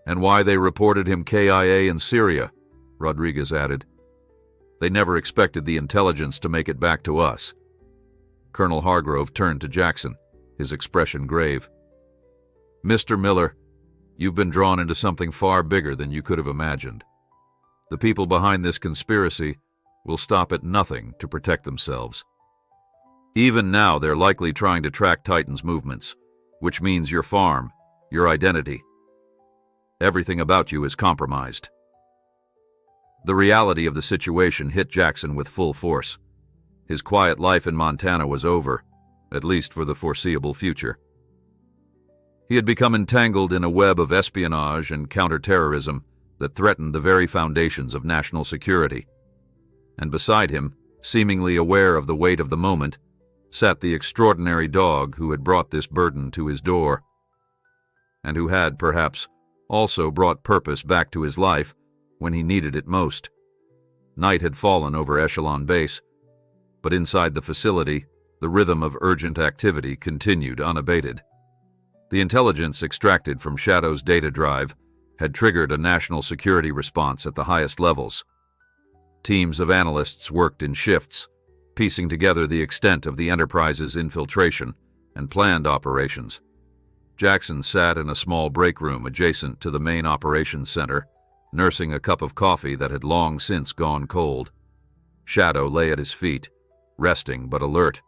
And why they reported him KIA in Syria, Rodriguez added. They never expected the intelligence to make it back to us. Colonel Hargrove turned to Jackson, his expression grave. Mr. Miller, you've been drawn into something far bigger than you could have imagined. The people behind this conspiracy will stop at nothing to protect themselves. Even now, they're likely trying to track Titan's movements, which means your farm, your identity. Everything about you is compromised. The reality of the situation hit Jackson with full force. His quiet life in Montana was over, at least for the foreseeable future. He had become entangled in a web of espionage and counterterrorism that threatened the very foundations of national security. And beside him, seemingly aware of the weight of the moment, sat the extraordinary dog who had brought this burden to his door, and who had, perhaps, also brought purpose back to his life when he needed it most. Night had fallen over Echelon Base, but inside the facility, the rhythm of urgent activity continued unabated. The intelligence extracted from Shadow's data drive had triggered a national security response at the highest levels. Teams of analysts worked in shifts, piecing together the extent of the Enterprise's infiltration and planned operations. Jackson sat in a small break room adjacent to the main operations center, nursing a cup of coffee that had long since gone cold. Shadow lay at his feet, resting but alert,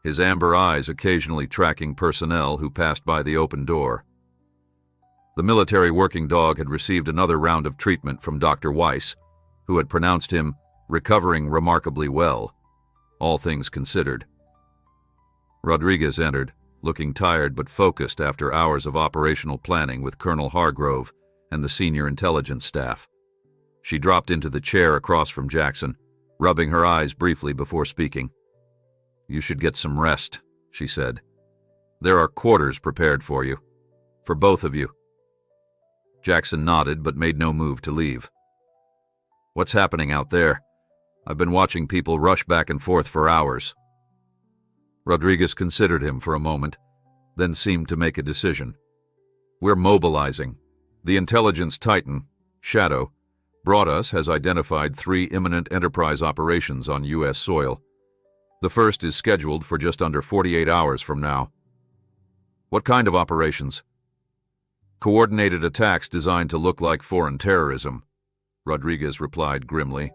his amber eyes occasionally tracking personnel who passed by the open door. The military working dog had received another round of treatment from Dr. Weiss, who had pronounced him recovering remarkably well, all things considered. Rodriguez entered, looking tired but focused after hours of operational planning with Colonel Hargrove and the senior intelligence staff. She dropped into the chair across from Jackson, rubbing her eyes briefly before speaking. "You should get some rest," she said. "There are quarters prepared for you. For both of you." Jackson nodded but made no move to leave. "What's happening out there? I've been watching people rush back and forth for hours." Rodriguez considered him for a moment, then seemed to make a decision. "We're mobilizing. The intelligence titan, Shadow, brought us has identified 3 imminent Enterprise operations on U.S. soil. The first is scheduled for just under 48 hours from now." "What kind of operations?" "Coordinated attacks designed to look like foreign terrorism," Rodriguez replied grimly.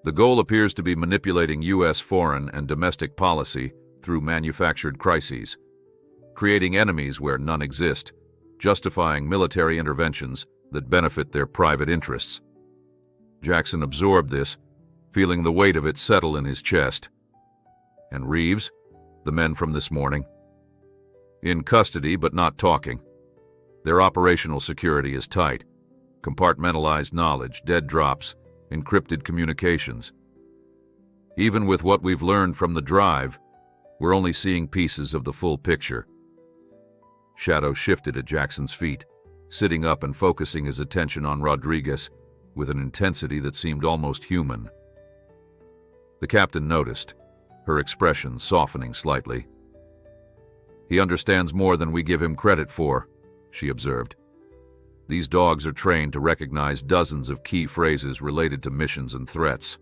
"The goal appears to be manipulating U.S. foreign and domestic policy through manufactured crises, creating enemies where none exist, justifying military interventions that benefit their private interests." Jackson absorbed this, feeling the weight of it settle in his chest. "And Reeves, the men from this morning?" "In custody, but not talking. Their operational security is tight. Compartmentalized knowledge, dead drops, encrypted communications. Even with what we've learned from the drive, we're only seeing pieces of the full picture." Shadow shifted at Jackson's feet, sitting up and focusing his attention on Rodriguez with an intensity that seemed almost human. The captain noticed, her expression softening slightly. "He understands more than we give him credit for," she observed. "These dogs are trained to recognize dozens of key phrases related to missions and threats."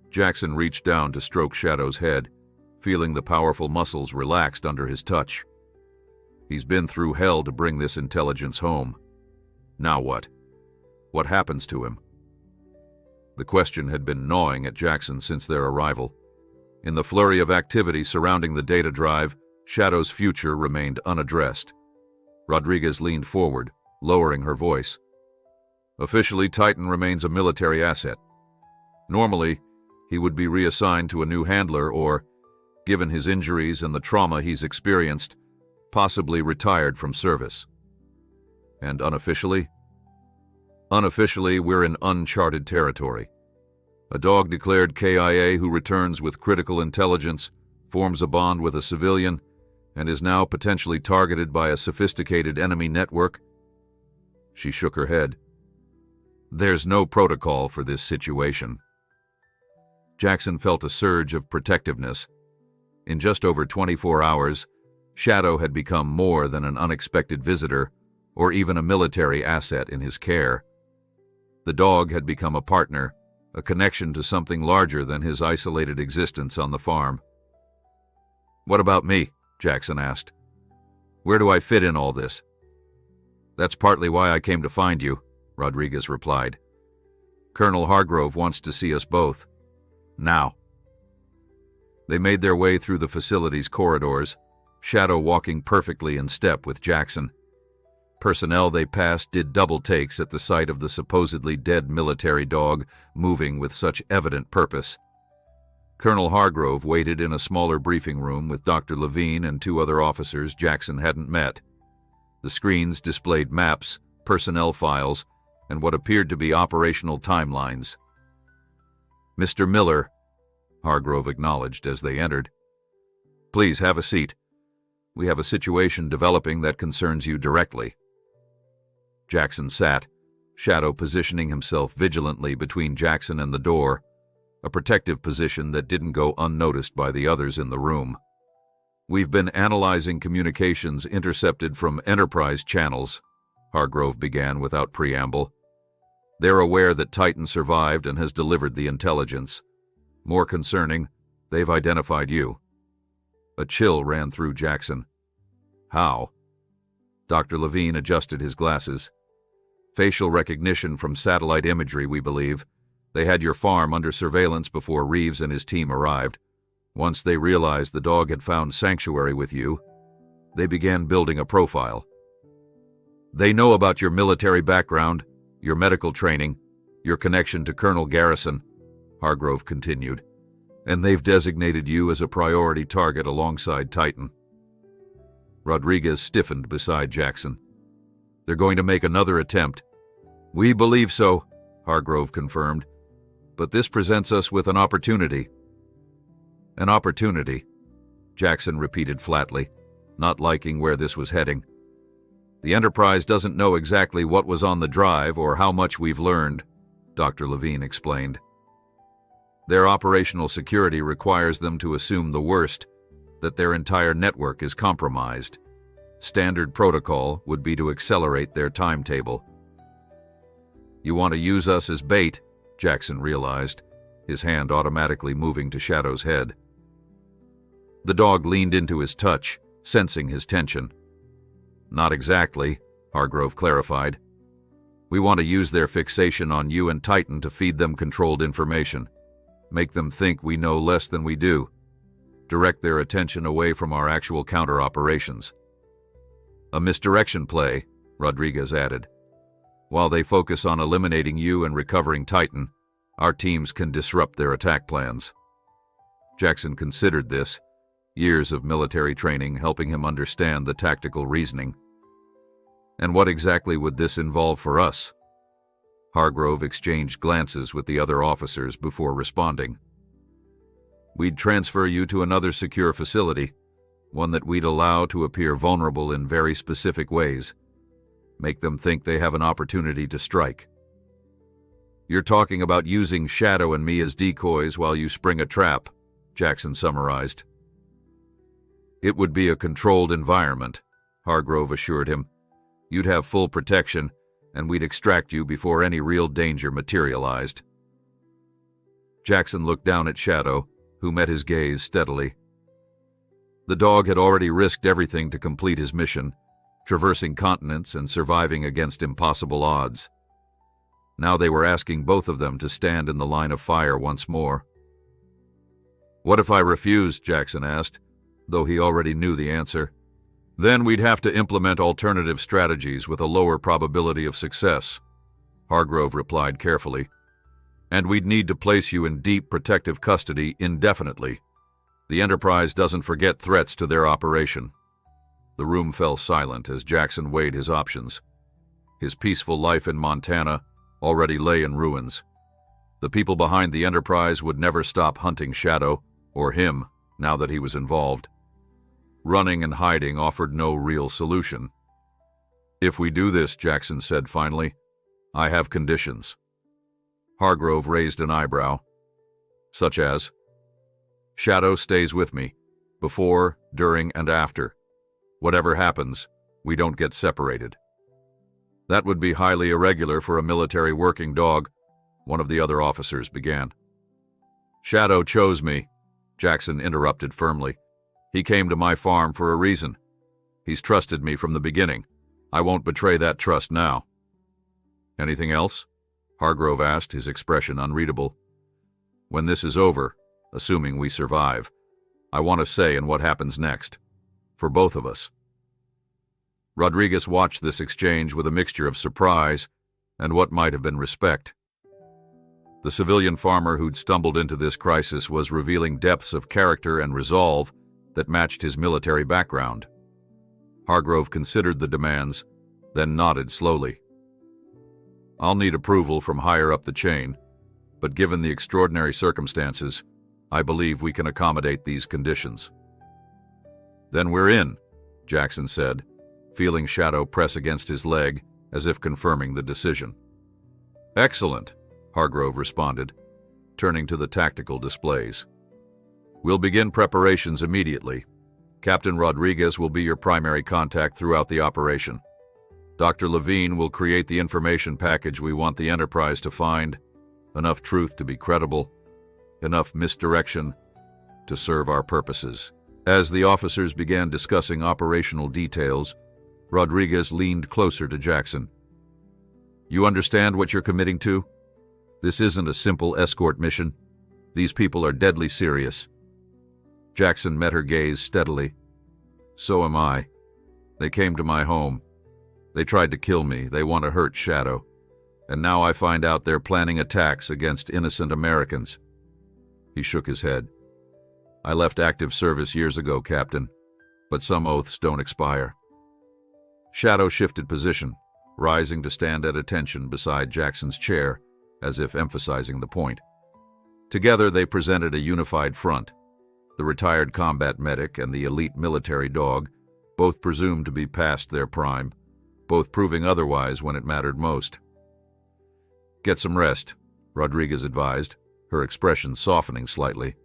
Jackson reached down to stroke Shadow's head, feeling the powerful muscles relaxed under his touch. "He's been through hell to bring this intelligence home. Now what? What happens to him?" The question had been gnawing at Jackson since their arrival. In the flurry of activity surrounding the data drive, Shadow's future remained unaddressed. Rodriguez leaned forward, lowering her voice. "Officially, Titan remains a military asset. Normally, he would be reassigned to a new handler or, given his injuries and the trauma he's experienced, possibly retired from service. And unofficially? Unofficially, we're in uncharted territory. A dog declared KIA who returns with critical intelligence, forms a bond with a civilian, and is now potentially targeted by a sophisticated enemy network? She shook her head. There's no protocol for this situation. Jackson felt a surge of protectiveness. In just over 24 hours, Shadow had become more than an unexpected visitor or even a military asset in his care. The dog had become a partner, a connection to something larger than his isolated existence on the farm. "What about me?" Jackson asked. "Where do I fit in all this?" "That's partly why I came to find you," Rodriguez replied. "Colonel Hargrove wants to see us both. Now." They made their way through the facility's corridors, Shadow walking perfectly in step with Jackson. Personnel they passed did double takes at the sight of the supposedly dead military dog moving with such evident purpose. Colonel Hargrove waited in a smaller briefing room with Dr. Levine and 2 other officers Jackson hadn't met. The screens displayed maps, personnel files, and what appeared to be operational timelines. "Mr. Miller," Hargrove acknowledged as they entered. "Please have a seat. We have a situation developing that concerns you directly." Jackson sat, Shadow positioning himself vigilantly between Jackson and the door, a protective position that didn't go unnoticed by the others in the room. "We've been analyzing communications intercepted from Enterprise channels," Hargrove began without preamble. "They're aware that Titan survived and has delivered the intelligence. More concerning, they've identified you." A chill ran through Jackson. "How?" Dr. Levine adjusted his glasses. "Facial recognition from satellite imagery, we believe. They had your farm under surveillance before Reeves and his team arrived. Once they realized the dog had found sanctuary with you, they began building a profile. They know about your military background, your medical training, your connection to Colonel Garrison," Hargrove continued, "and they've designated you as a priority target alongside Titan." Rodriguez stiffened beside Jackson. "They're going to make another attempt." "We believe so," Hargrove confirmed. "But this presents us with an opportunity." "An opportunity," Jackson repeated flatly, not liking where this was heading. "The Enterprise doesn't know exactly what was on the drive or how much we've learned," Dr. Levine explained. "Their operational security requires them to assume the worst, that their entire network is compromised. Standard protocol would be to accelerate their timetable." "You want to use us as bait," Jackson realized, his hand automatically moving to Shadow's head. The dog leaned into his touch, sensing his tension. "Not exactly," Hargrove clarified. "We want to use their fixation on you and Titan to feed them controlled information. Make them think we know less than we do. Direct their attention away from our actual counter-operations." "A misdirection play," Rodriguez added. "While they focus on eliminating you and recovering Titan, our teams can disrupt their attack plans." Jackson considered this, years of military training helping him understand the tactical reasoning. "And what exactly would this involve for us?" Hargrove exchanged glances with the other officers before responding. "We'd transfer you to another secure facility, one that we'd allow to appear vulnerable in very specific ways. Make them think they have an opportunity to strike." "You're talking about using Shadow and me as decoys while you spring a trap," Jackson summarized. "It would be a controlled environment," Hargrove assured him. "You'd have full protection, and we'd extract you before any real danger materialized." Jackson looked down at Shadow, who met his gaze steadily. The dog had already risked everything to complete his mission, traversing continents and surviving against impossible odds. Now they were asking both of them to stand in the line of fire once more. "What if I refused?" Jackson asked, though he already knew the answer. "Then we'd have to implement alternative strategies with a lower probability of success," Hargrove replied carefully. "And we'd need to place you in deep protective custody indefinitely. The Enterprise doesn't forget threats to their operation." The room fell silent as Jackson weighed his options. His peaceful life in Montana already lay in ruins. The people behind the Enterprise would never stop hunting Shadow, or him, now that he was involved. Running and hiding offered no real solution. "If we do this," Jackson said finally, "I have conditions." Hargrove raised an eyebrow. "Such as?" "Shadow stays with me, before, during, and after. Whatever happens, we don't get separated." "That would be highly irregular for a military working dog," one of the other officers began. "Shadow chose me," Jackson interrupted firmly. "He came to my farm for a reason. He's trusted me from the beginning. I won't betray that trust now." "Anything else?" Hargrove asked, his expression unreadable. "When this is over, assuming we survive, I want a say in what happens next. For both of us." Rodriguez watched this exchange with a mixture of surprise and what might have been respect. The civilian farmer who'd stumbled into this crisis was revealing depths of character and resolve that matched his military background. Hargrove considered the demands, then nodded slowly. "I'll need approval from higher up the chain, but given the extraordinary circumstances, I believe we can accommodate these conditions." "Then we're in," Jackson said, feeling Shadow press against his leg as if confirming the decision. "Excellent," Hargrove responded, turning to the tactical displays. "We'll begin preparations immediately. Captain Rodriguez will be your primary contact throughout the operation. Dr. Levine will create the information package we want the Enterprise to find, enough truth to be credible, enough misdirection to serve our purposes." As the officers began discussing operational details, Rodriguez leaned closer to Jackson. "You understand what you're committing to? This isn't a simple escort mission. These people are deadly serious." Jackson met her gaze steadily. "So am I. They came to my home. They tried to kill me. They want to hurt Shadow. And now I find out they're planning attacks against innocent Americans." He shook his head. "I left active service years ago, Captain, but some oaths don't expire." Shadow shifted position, rising to stand at attention beside Jackson's chair, as if emphasizing the point. Together they presented a unified front. The retired combat medic and the elite military dog, both presumed to be past their prime, both proving otherwise when it mattered most. "Get some rest," Rodriguez advised, her expression softening slightly.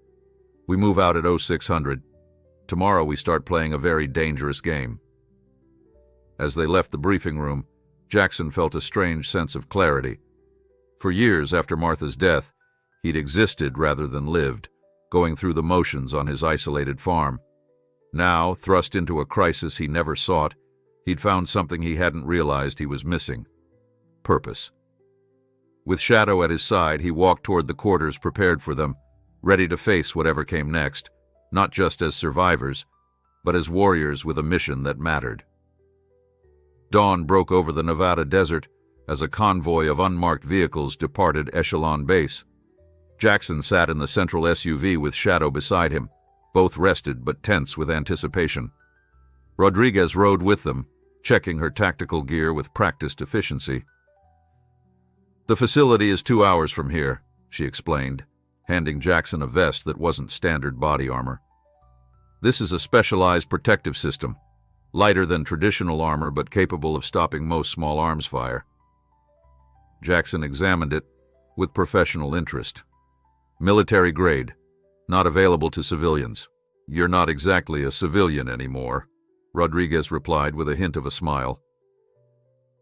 "We move out at 0600. Tomorrow we start playing a very dangerous game." As they left the briefing room, Jackson felt a strange sense of clarity. For years after Martha's death, he'd existed rather than lived, going through the motions on his isolated farm. Now, thrust into a crisis he never sought, he'd found something he hadn't realized he was missing: purpose. With Shadow at his side, he walked toward the quarters prepared for them, ready to face whatever came next, not just as survivors, but as warriors with a mission that mattered. Dawn broke over the Nevada desert as a convoy of unmarked vehicles departed Echelon Base. Jackson sat in the central SUV with Shadow beside him, both rested but tense with anticipation. Rodriguez rode with them, checking her tactical gear with practiced efficiency. "The facility is 2 hours from here," she explained, handing Jackson a vest that wasn't standard body armor. "This is a specialized protective system, lighter than traditional armor but capable of stopping most small arms fire." Jackson examined it with professional interest. "Military grade, not available to civilians." "You're not exactly a civilian anymore," Rodriguez replied with a hint of a smile.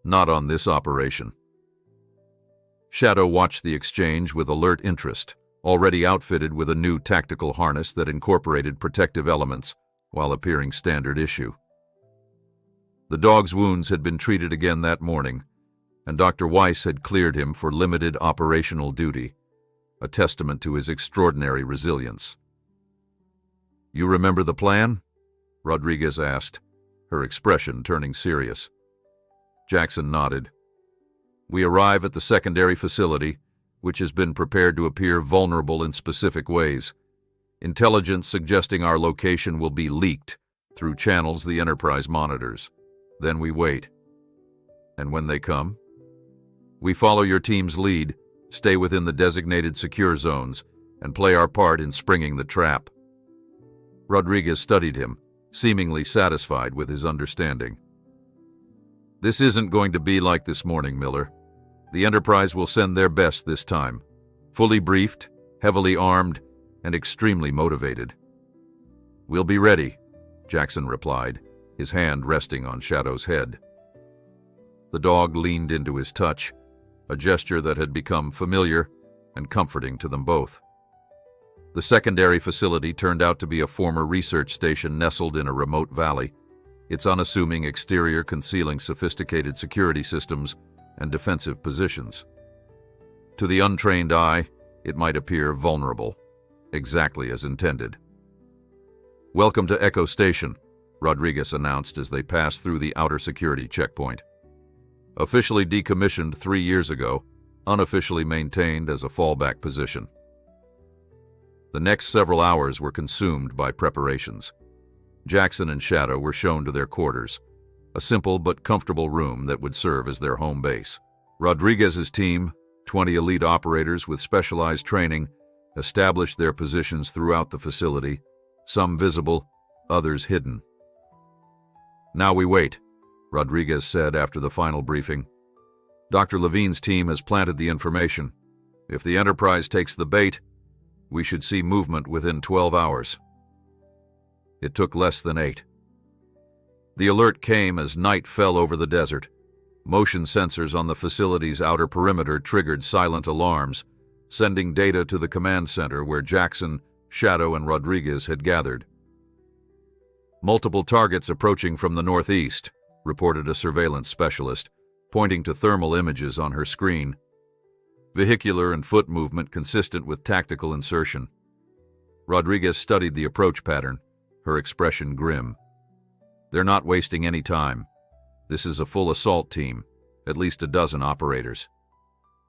"Not on this operation." Shadow watched the exchange with alert interest, already outfitted with a new tactical harness that incorporated protective elements while appearing standard issue. The dog's wounds had been treated again that morning, and Dr. Weiss had cleared him for limited operational duty, a testament to his extraordinary resilience. "You remember the plan?" Rodriguez asked, her expression turning serious. Jackson nodded. "We arrive at the secondary facility, which has been prepared to appear vulnerable in specific ways. Intelligence suggesting our location will be leaked through channels the Enterprise monitors. Then we wait. And when they come, we follow your team's lead, stay within the designated secure zones, and play our part in springing the trap." Rodriguez studied him, seemingly satisfied with his understanding. "This isn't going to be like this morning, Miller. The Enterprise will send their best this time. Fully briefed, heavily armed, and extremely motivated." "We'll be ready," Jackson replied, his hand resting on Shadow's head. The dog leaned into his touch, a gesture that had become familiar and comforting to them both. The secondary facility turned out to be a former research station nestled in a remote valley, its unassuming exterior concealing sophisticated security systems and defensive positions. To the untrained eye, it might appear vulnerable, exactly as intended. "Welcome to Echo Station," Rodriguez announced as they passed through the outer security checkpoint. Officially decommissioned 3 years ago, unofficially maintained as a fallback position. The next several hours were consumed by preparations. Jackson and Shadow were shown to their quarters, a simple but comfortable room that would serve as their home base. Rodriguez's team, 20 elite operators with specialized training, established their positions throughout the facility, some visible, others hidden. "Now we wait," Rodriguez said after the final briefing. "Dr. Levine's team has planted the information. If the Enterprise takes the bait, we should see movement within 12 hours. It took less than 8. The alert came as night fell over the desert. Motion sensors on the facility's outer perimeter triggered silent alarms, sending data to the command center where Jackson, Shadow, and Rodriguez had gathered. "Multiple targets approaching from the northeast," reported a surveillance specialist, pointing to thermal images on her screen. Vehicular and foot movement consistent with tactical insertion. Rodriguez studied the approach pattern, her expression grim. "They're not wasting any time. This is a full assault team, at least a dozen operators."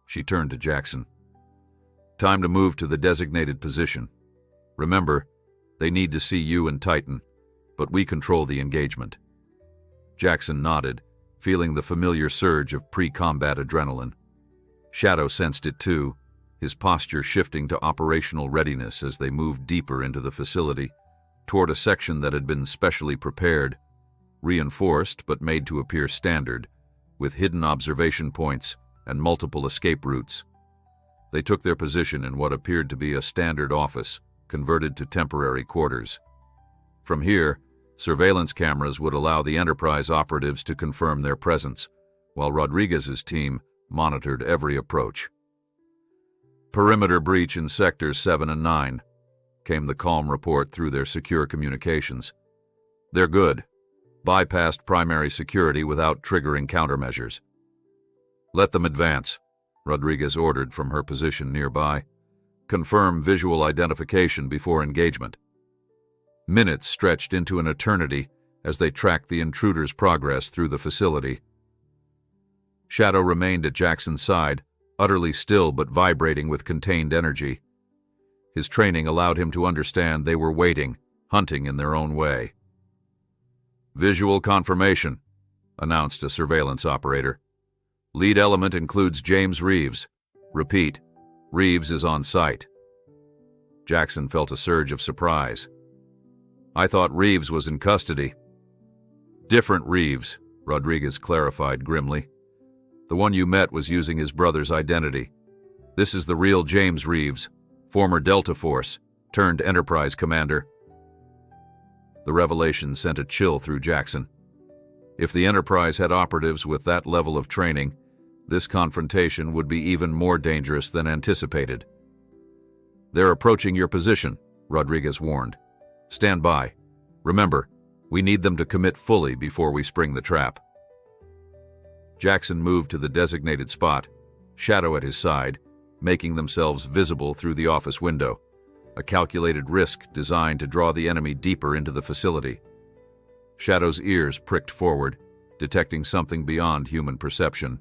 She turned to Jackson. "Time to move to the designated position. Remember, they need to see you and Titan, but we control the engagement." Jackson nodded, feeling the familiar surge of pre-combat adrenaline. Shadow sensed it too, his posture shifting to operational readiness as they moved deeper into the facility, toward a section that had been specially prepared, reinforced but made to appear standard, with hidden observation points and multiple escape routes. They took their position in what appeared to be a standard office, converted to temporary quarters. From here, surveillance cameras would allow the Enterprise operatives to confirm their presence, while Rodriguez's team monitored every approach. "Perimeter breach in Sectors 7 and 9, came the calm report through their secure communications. "They're good. Bypassed primary security without triggering countermeasures." "Let them advance," Rodriguez ordered from her position nearby. "Confirm visual identification before engagement." Minutes stretched into an eternity as they tracked the intruder's progress through the facility. Shadow remained at Jackson's side, utterly still but vibrating with contained energy. His training allowed him to understand they were waiting, hunting in their own way. "Visual confirmation," announced a surveillance operator. "Lead element includes James Reeves. Repeat, Reeves is on site." Jackson felt a surge of surprise. "I thought Reeves was in custody." "Different Reeves," Rodriguez clarified grimly. "The one you met was using his brother's identity. This is the real James Reeves, former Delta Force, turned Enterprise commander." The revelation sent a chill through Jackson. If the Enterprise had operatives with that level of training, this confrontation would be even more dangerous than anticipated. "They're approaching your position," Rodriguez warned. "Stand by. Remember, we need them to commit fully before we spring the trap." Jackson moved to the designated spot, Shadow at his side, making themselves visible through the office window, a calculated risk designed to draw the enemy deeper into the facility. Shadow's ears pricked forward, detecting something beyond human perception.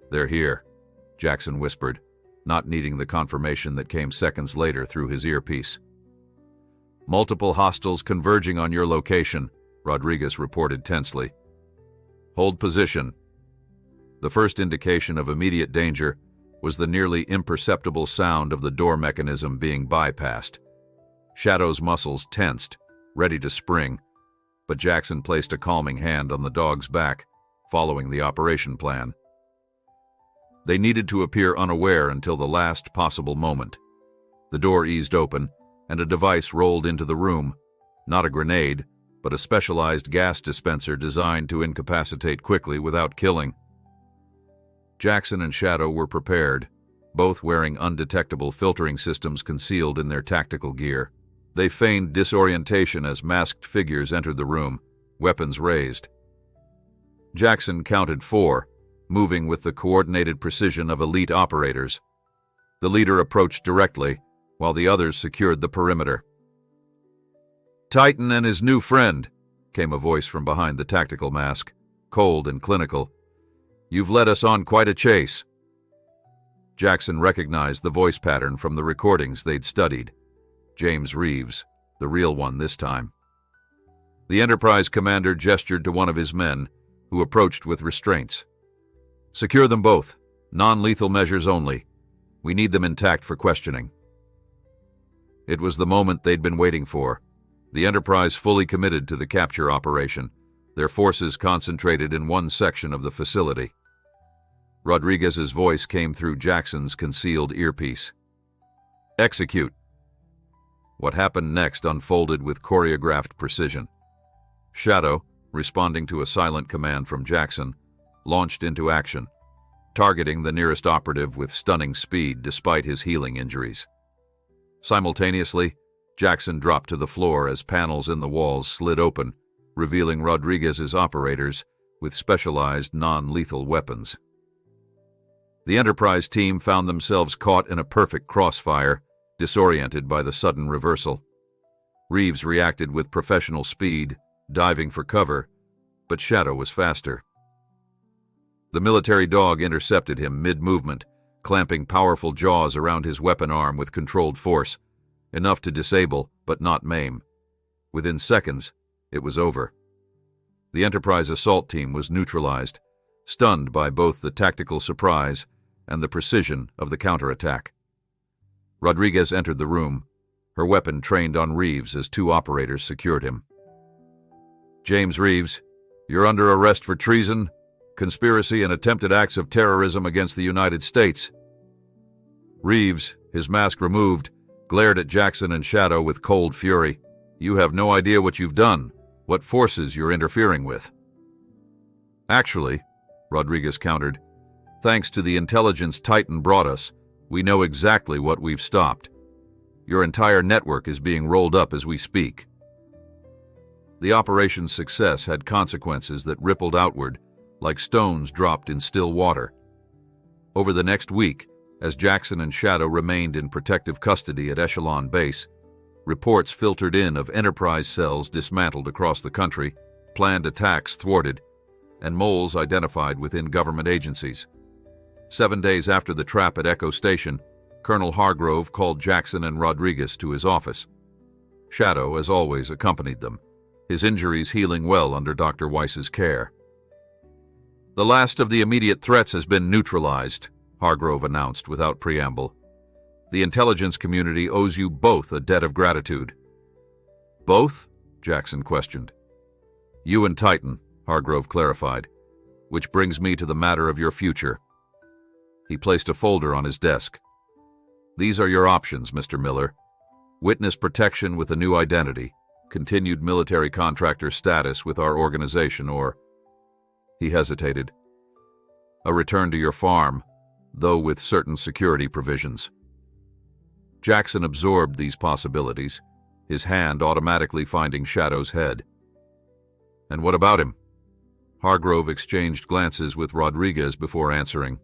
"They're here," Jackson whispered, not needing the confirmation that came seconds later through his earpiece. "Multiple hostiles converging on your location," Rodriguez reported tensely. "Hold position." The first indication of immediate danger, was the nearly imperceptible sound of the door mechanism being bypassed. Shadow's muscles tensed, ready to spring, but Jackson placed a calming hand on the dog's back, following the operation plan. They needed to appear unaware until the last possible moment. The door eased open, and a device rolled into the room, not a grenade, but a specialized gas dispenser designed to incapacitate quickly without killing. Jackson and Shadow were prepared, both wearing undetectable filtering systems concealed in their tactical gear. They feigned disorientation as masked figures entered the room, weapons raised. Jackson counted 4, moving with the coordinated precision of elite operators. The leader approached directly, while the others secured the perimeter. "Titan and his new friend," came a voice from behind the tactical mask, cold and clinical. "You've led us on quite a chase." Jackson recognized the voice pattern from the recordings they'd studied. James Reeves, the real one this time. The Enterprise commander gestured to one of his men, who approached with restraints. "Secure them both. Non-lethal measures only. We need them intact for questioning." It was the moment they'd been waiting for. The Enterprise fully committed to the capture operation, their forces concentrated in one section of the facility. Rodriguez's voice came through Jackson's concealed earpiece. "Execute." What happened next unfolded with choreographed precision. Shadow, responding to a silent command from Jackson, launched into action, targeting the nearest operative with stunning speed despite his healing injuries. Simultaneously, Jackson dropped to the floor as panels in the walls slid open, revealing Rodriguez's operators with specialized non-lethal weapons. The Enterprise team found themselves caught in a perfect crossfire, disoriented by the sudden reversal. Reeves reacted with professional speed, diving for cover, but Shadow was faster. The military dog intercepted him mid-movement, clamping powerful jaws around his weapon arm with controlled force, enough to disable but not maim. Within seconds, it was over. The Enterprise assault team was neutralized, stunned by both the tactical surprise and the precision of the counterattack. Rodriguez entered the room, her weapon trained on Reeves as 2 operators secured him. "James Reeves, you're under arrest for treason, conspiracy, and attempted acts of terrorism against the United States." Reeves, his mask removed, glared at Jackson and Shadow with cold fury. "You have no idea what you've done, what forces you're interfering with." "Actually," Rodriguez countered, "thanks to the intelligence Titan brought us, we know exactly what we've stopped. Your entire network is being rolled up as we speak." The operation's success had consequences that rippled outward, like stones dropped in still water. Over the next week, as Jackson and Shadow remained in protective custody at Echelon Base, reports filtered in of Enterprise cells dismantled across the country, planned attacks thwarted, and moles identified within government agencies. 7 days after the trap at Echo Station, Colonel Hargrove called Jackson and Rodriguez to his office. Shadow, as always, accompanied them, his injuries healing well under Dr. Weiss's care. "The last of the immediate threats has been neutralized," Hargrove announced without preamble. "The intelligence community owes you both a debt of gratitude." "Both?" Jackson questioned. "You and Titan," Hargrove clarified, "which brings me to the matter of your future." He placed a folder on his desk. "These are your options, Mr. Miller. Witness protection with a new identity, continued military contractor status with our organization, or—" He hesitated. "A return to your farm, though with certain security provisions." Jackson absorbed these possibilities, his hand automatically finding Shadow's head. "And what about him?" Hargrove exchanged glances with Rodriguez before answering.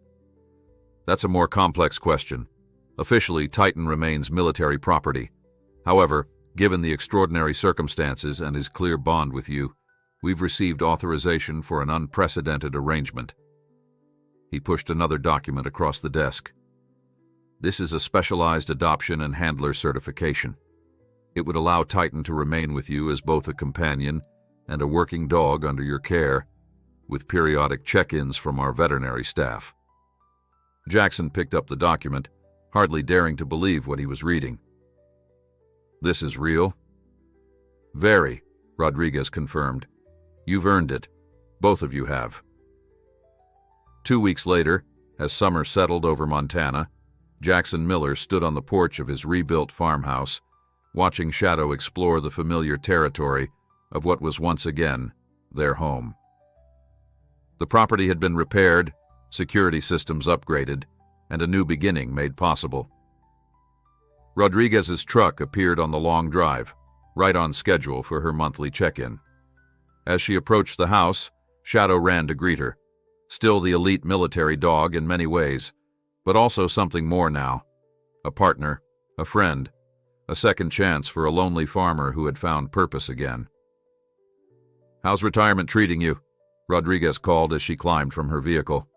"That's a more complex question. Officially, Titan remains military property. However, given the extraordinary circumstances and his clear bond with you, we've received authorization for an unprecedented arrangement." He pushed another document across the desk. "This is a specialized adoption and handler certification. It would allow Titan to remain with you as both a companion and a working dog under your care, with periodic check-ins from our veterinary staff." Jackson picked up the document, hardly daring to believe what he was reading. "This is real?" "Very," Rodriguez confirmed. "You've earned it. Both of you have." 2 weeks later, as summer settled over Montana, Jackson Miller stood on the porch of his rebuilt farmhouse, watching Shadow explore the familiar territory of what was once again their home. The property had been repaired, security systems upgraded, and a new beginning made possible. Rodriguez's truck appeared on the long drive, right on schedule for her monthly check-in. As she approached the house, Shadow ran to greet her, still the elite military dog in many ways, but also something more now: a partner, a friend, a second chance for a lonely farmer who had found purpose again. "How's retirement treating you?" Rodriguez called as she climbed from her vehicle.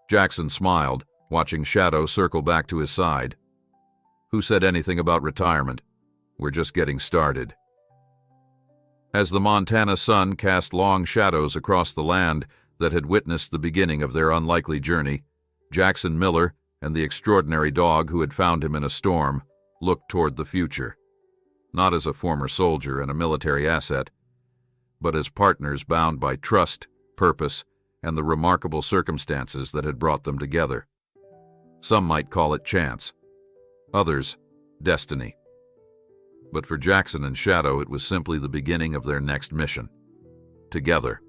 Jackson smiled, watching Shadow circle back to his side. "Who said anything about retirement? We're just getting started." As the Montana sun cast long shadows across the land that had witnessed the beginning of their unlikely journey, Jackson Miller and the extraordinary dog who had found him in a storm looked toward the future, not as a former soldier and a military asset, but as partners bound by trust, purpose, and the remarkable circumstances that had brought them together. Some might call it chance, others, destiny. But for Jackson and Shadow, it was simply the beginning of their next mission. Together.